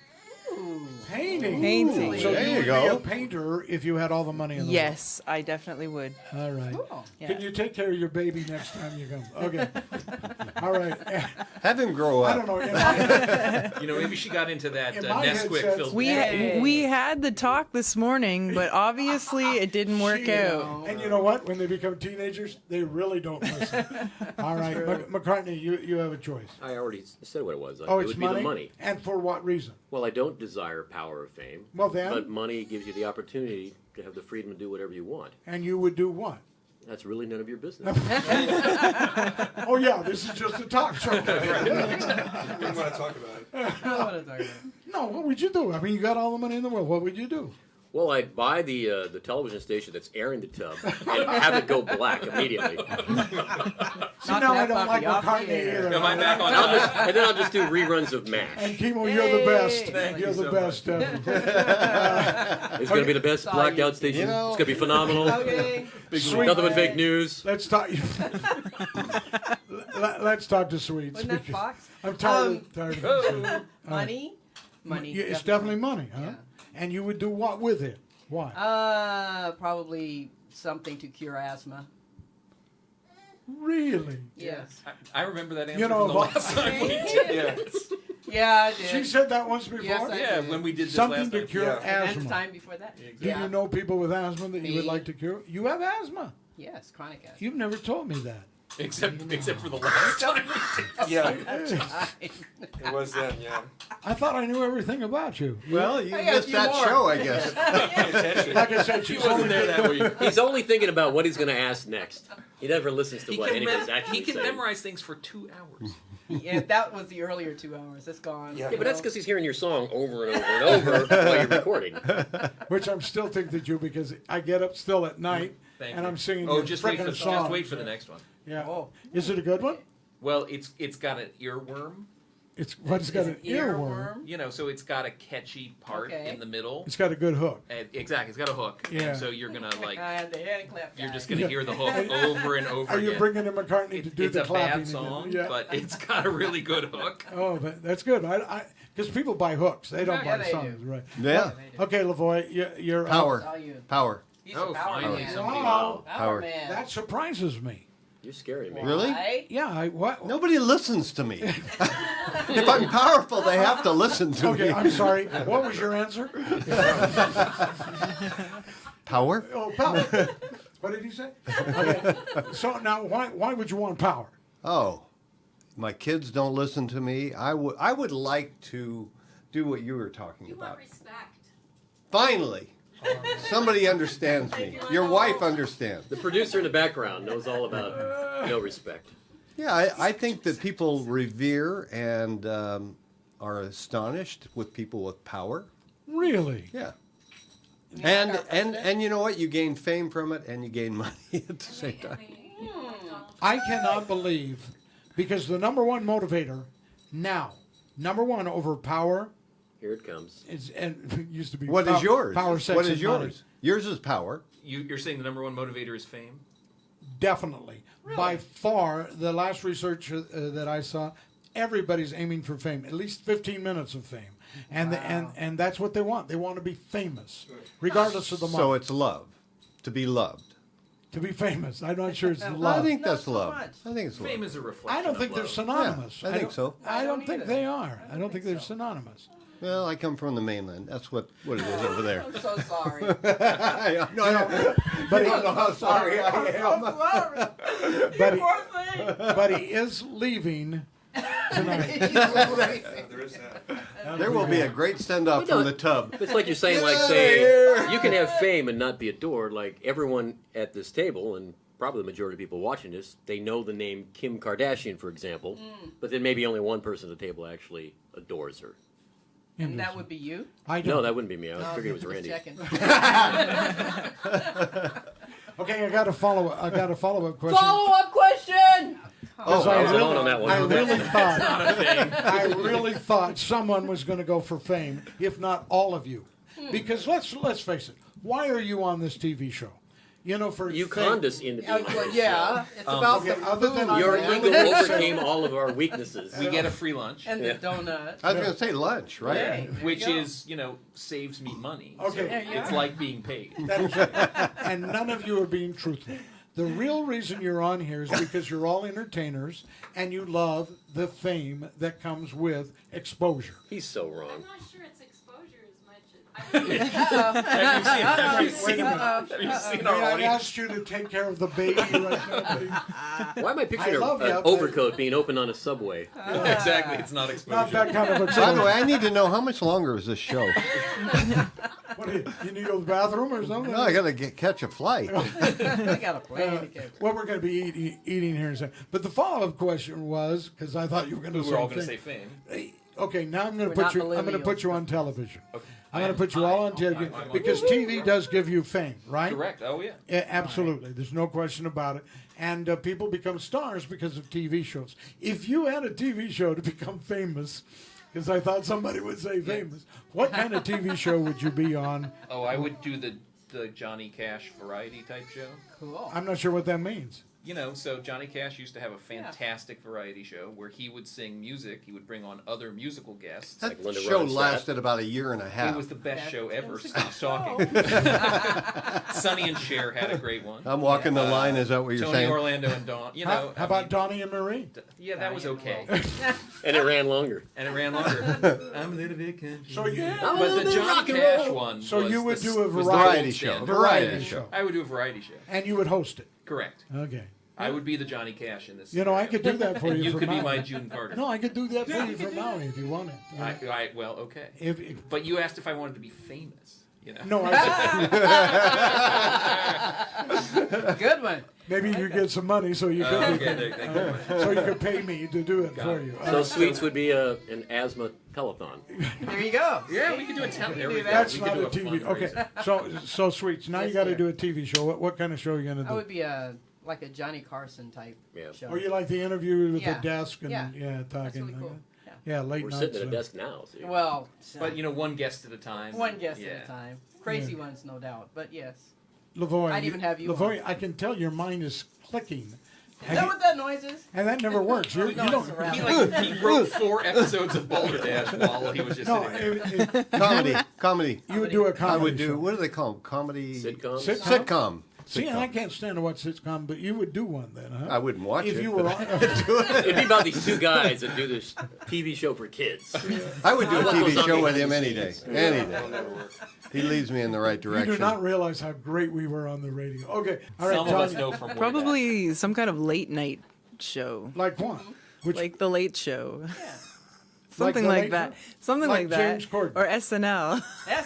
Painting. Painting. So There you you would go. be a painter if you had all the money in the Yes, I definitely would. world. All right. Cool. Yeah. Can you take care of your baby next time you come? Okay. All right. Have him grow I up. don't know. In my, You know, maybe she got into that In my Nesquik headset, filter. We had the talk this morning, but obviously it didn't work out. and you know what? When they become teenagers, they really don't listen. All right. McCartney, you have a choice. I already said what it was. Oh, it it's would be money? the money. And for what reason? Well, I don't desire power or fame. Well, then? But money gives you the opportunity to have the freedom to do whatever you want. And you would do what? That's really none of your business. Oh, yeah, this is just a talk show. We want to talk about it. I don't want to talk about it. No, what would you do? I mean, you got all the money in the world. What would you do? Well, I'd buy the television station that's airing the tub and have it go black immediately. See, Knock now I that don't like puppy off the McCartney air. either. Am I back on And then I'll just do reruns of And MASH. Kimo, you're the best. Thank You're you the so best ever. It's going to be the best Saw blacked you. out station. You know- It's going to be phenomenal. Okay. Sweet. Nothing but fake news. Let's talk. Let's talk to Sweets. Wasn't that because Fox? I'm tired of it. Money? Money. It's definitely money, huh? Yeah. And you would do what with it? Why? Probably something to cure asthma. Really? Yes. I remember that answer You know, from the if last time we did. Yeah, I did. She said that once before. Yes, I Yeah, did. when we did this Something last to time. cure Yeah. And the asthma. time before that. Do you know people with asthma that you would Me. like to cure? You have asthma. Yes, chronic asthma. You've never told me that. Except for the last time. Yeah, Hey. it was then, yeah. I thought I knew everything about you. Well, you I got a missed few that more. show, I guess. Pay attention. Like I said, She she's wasn't only there that week. He's only thinking about what he's going to ask next. He never listens to what anybody's actually he can saying. memorize things for 2 hours. Yeah, that was the earlier 2 hours. It's gone. Yeah. Yeah, but that's because he's hearing your song over and over and over while you're recording. Which I'm still thinking that you because I get up still at night Thank and you. I'm singing Oh, your just wait frickin' for song. the next one. Yeah. Oh. Is it a good one? Well, it's got an earworm. It's got an earworm. You know, so it's got a catchy part Okay. in the middle. It's got a good hook. Exactly, it's got a hook. Yeah. And so you're gonna like, The hand clap you're guy. just gonna hear the hook over and over Are again. you bringing in McCartney to do It's the a clapping? bad song, again? Yeah. but it's got a really good hook. Oh, that's good. Because people buy hooks. They don't Yeah, buy they songs, do. right? Yeah. Okay, Lavoy, you're Power. All you. Power. He's Oh, a power finally man. somebody. Wow. Power Power. man. That surprises me. You're scaring me. Really? Right? Yeah, what? Nobody listens to me. If I'm powerful, they have to listen to Okay, me. I'm sorry. What was your answer? Power? Oh, power. What did you say? Okay. So now, why would you want power? Oh, my kids don't listen to me. I would like to do what you were talking about. respect. Finally, somebody understands me. Your wife understands. The producer in the background knows all about no respect. Yeah, I think that people revere and are astonished with people with power. Really? Yeah. And you know what? You gain fame from it, and you gain money at the same time. I cannot believe, because the number one motivator now, number one over power, Here it comes. is and it used to be. What is yours? Power, sex, What is and yours? money. Yours is power. You're saying the number one motivator is fame? Definitely, by far, the last research that I saw, everybody's aiming for fame, at least 15 minutes of fame, and and that's what they want. They want to be famous, regardless of the money. So it's love, to be loved. To be famous, I'm not sure it's I love. think Not that's so love. much. I think it's love. Fame is a reflection. I don't think of they're love. synonymous. Yeah, I think don't- so. I don't don't think either. they are. I don't think they're synonymous. Well, I come from the mainland. That's what it is over there. I'm so sorry. No, But he, know how sorry I am. sorry. but he, Poor thing. but he is leaving tonight. There is that. There will be a great send-off from the tub. It's like you're saying, like, Get say, outta here. you can have fame and not be adored. Like, everyone at this table, and probably the majority of people watching this, they know the name Kim Kardashian, for example, but then maybe only one person at the table actually adores her. And that would be you? I No, don't. that wouldn't be me. I Oh, figured it was just Randy. checking. Okay, I got a follow-up question. Follow-up question! Oh, I was really- alone on that one. I really thought someone was going to go for fame, if not all of you, because let's face it. Why are you on this TV show? You know, for You fame- conned us into being on Well, this yeah, it's about okay, the other than food Your I'm ego really overcame all of our weaknesses. We get a free lunch, and the donut. I was going to say lunch, right? Hey, there which you go. is, saves me money. Okay. So There you it's are. like being paid. That is- and none of you are being truthful. The real reason you're on here is because you're all entertainers and you love the fame that comes with exposure. He's so wrong. I'm not sure it's exposure as much as. Have you seen May our I audience? ask you to take care of the baby right now, please? Why am I picturing I love an you, but- overcoat being opened on a subway? Exactly, it's not exposure. Not that kind of By the exposure. way, I need to know how much longer is this show? What, you need to go to the bathroom or something? No, I got to catch a flight. I got a plan to catch. What we're going to be eating here in a second. But the follow-up question was, because I thought you were going to We say were all going to fame. say fame. Okay, now I'm going We're to not put you. I'm going to put millennials. you on television. Okay. I'm going to put you all on television I'm on because TV does give you fame, right? Correct. Oh yeah. Yeah, absolutely. There's no question about it. And people become stars because of TV shows. If you had a TV show to become famous, because I thought somebody would say famous, what kind of TV show would you be on? Oh, I would do the Johnny Cash variety type show. Cool. I'm not sure what that means. So Johnny Cash used to have a fantastic variety show where he would sing music. He would bring on other musical guests. That Like Linda show Ronstadt. lasted about a year and a half. It was the best That show was ever. a Stop talking. Sonny and Cher had a great one. I'm walking the line. Is that what you're Tony saying? Orlando and Dawn. How I about mean, Donnie and Marie? Yeah, that was okay, And it ran longer. and it ran longer. I'm a little bit confused. So you, But the Johnny Cash one. So was you would the- do a was the variety gold show. standard. Variety show. I would do a variety show. and you would host it. Correct. Okay. I would be the Johnny Cash in this. You know, I scenario. could do that for And you. you from could be now my on. June Carter. No, I could do that for you from now on if you wanted. Well, okay. If, But you asked if I wanted to be famous. no, I said, Good one. maybe you get some money so you could, Okay, thank you. so you could pay me to do it Got for it. you. So Sweets would be an asthma telethon. There you go. Yeah, we could do a tele. There we go. That's We not could do a TV. Okay, fundraiser. so Sweets. Now you Yes, got to sir. do a TV show. What kind of show are you gonna I do? would be like a Johnny Carson type Yeah. show. Or you like the interview with Yeah. the desk and Yeah. yeah That's talking. really cool. Okay. Yeah. Yeah, late We're nights. sitting at a desk now. See? Well, But one guest at a time. one guest Yeah. at a time. Crazy ones, no doubt. But yes. Lavoy, I'd even have you Lavoy, on. I can tell your mind is clicking. Is that what that noise is? And that never works. You No, don't. it's a rabbit. He wrote 4 episodes of Boulder Dash while he was just No, sitting there. Comedy. you would do a comedy I would do. show. What do they call them? Comedy. Sitcoms? Sitcom. See, and I can't stand to watch sitcom, but you would do one then, huh? I wouldn't watch if it. you were but on. It'd be about these two guys that do this TV show for kids. I would do a What TV goes on show with behind him the any day. scenes? Any day. He leads me in the right You direction. do not realize how great we were on the radio. Okay, all right, Some of us Tanya. know from way back. Probably some kind of late night show, Like what? Which, like the Late Show, Yeah. something The like Late that, Show? something Like like that, James Corden. or SNL,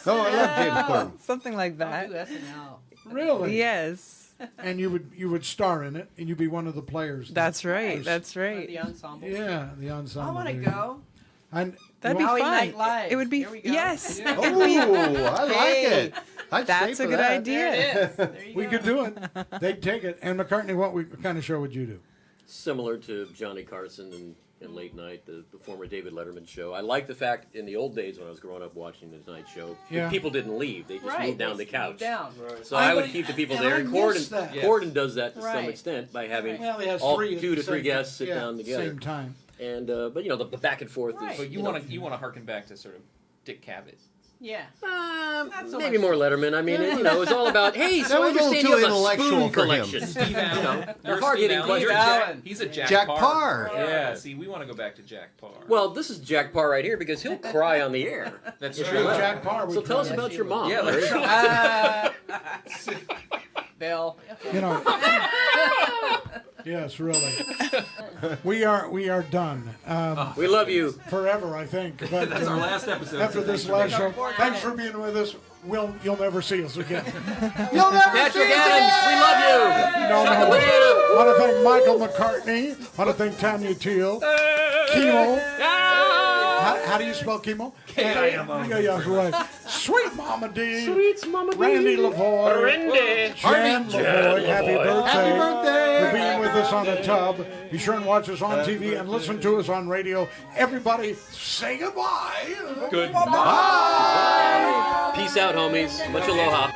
Oh, I love James Corden. something like I'll that. do SNL. really? Yes, And you would star in it, and you'd be one of the players. that's right. Nice. That's The right. ensemble. Yeah, the ensemble. I want to there you go. And That'd be Maui fun. Night Live. It would be Here we go. yes. Yeah. Oh, I like Hey, it. I'd That's stay a for good that. idea. There it is. There you we go. could do it. They'd take it. And McCartney, what kind of show would you do? Similar to Johnny Carson and Late Night, the former David Letterman show. I like the fact in the old days when I was growing up watching the Tonight Show, Yeah. people didn't leave; they just Right. moved down the Moved couch. Down. So I would I- keep the people and there. I And miss Corden, that. Corden does that to some Right. extent by having Well, he has all three at 2 to the 3 same guests time. sit down together. Same time. And but the back and forth Right. is. But you want to harken back to sort of Dick Cavett. Yeah. Not so Maybe much. more Letterman. I mean, it's all about. Hey, so That I was a little understand too you have a intellectual spoon for him. collection. Steve Allen. You're hard Steve hitting Allen. question. You're Allen. He's a Jack Parr. Yeah, see, we want to go back to Jack Parr. Well, this is Jack Parr right here because he'll cry on the air. That's If true. you're allowed. Jack Parr would So tell us come. about your mom. Yeah, Larry. Bill. You know. Yes, really. We are done. We love you. Forever, I think. But That's our last episode. after so this thanks last for show, thanks for being with us. You'll never see us again. You'll never Patrick see Adams, we love you. No, Shut no. the banana. I want to thank Michael McCartney. I want to thank Tanya Teal. Kimo. How do you spell Kimo? K-I-M-O. Yeah, right. Sweet Mama Dee. Sweet Mama Dee. Randy Lavoi. Randy. Jan Lavoi. Happy birthday. Happy birthday. For being with us on a tub. Be sure and watch us on TV and listen to us on radio. Everybody, say goodbye. Goodbye. Peace out, homies. Much aloha.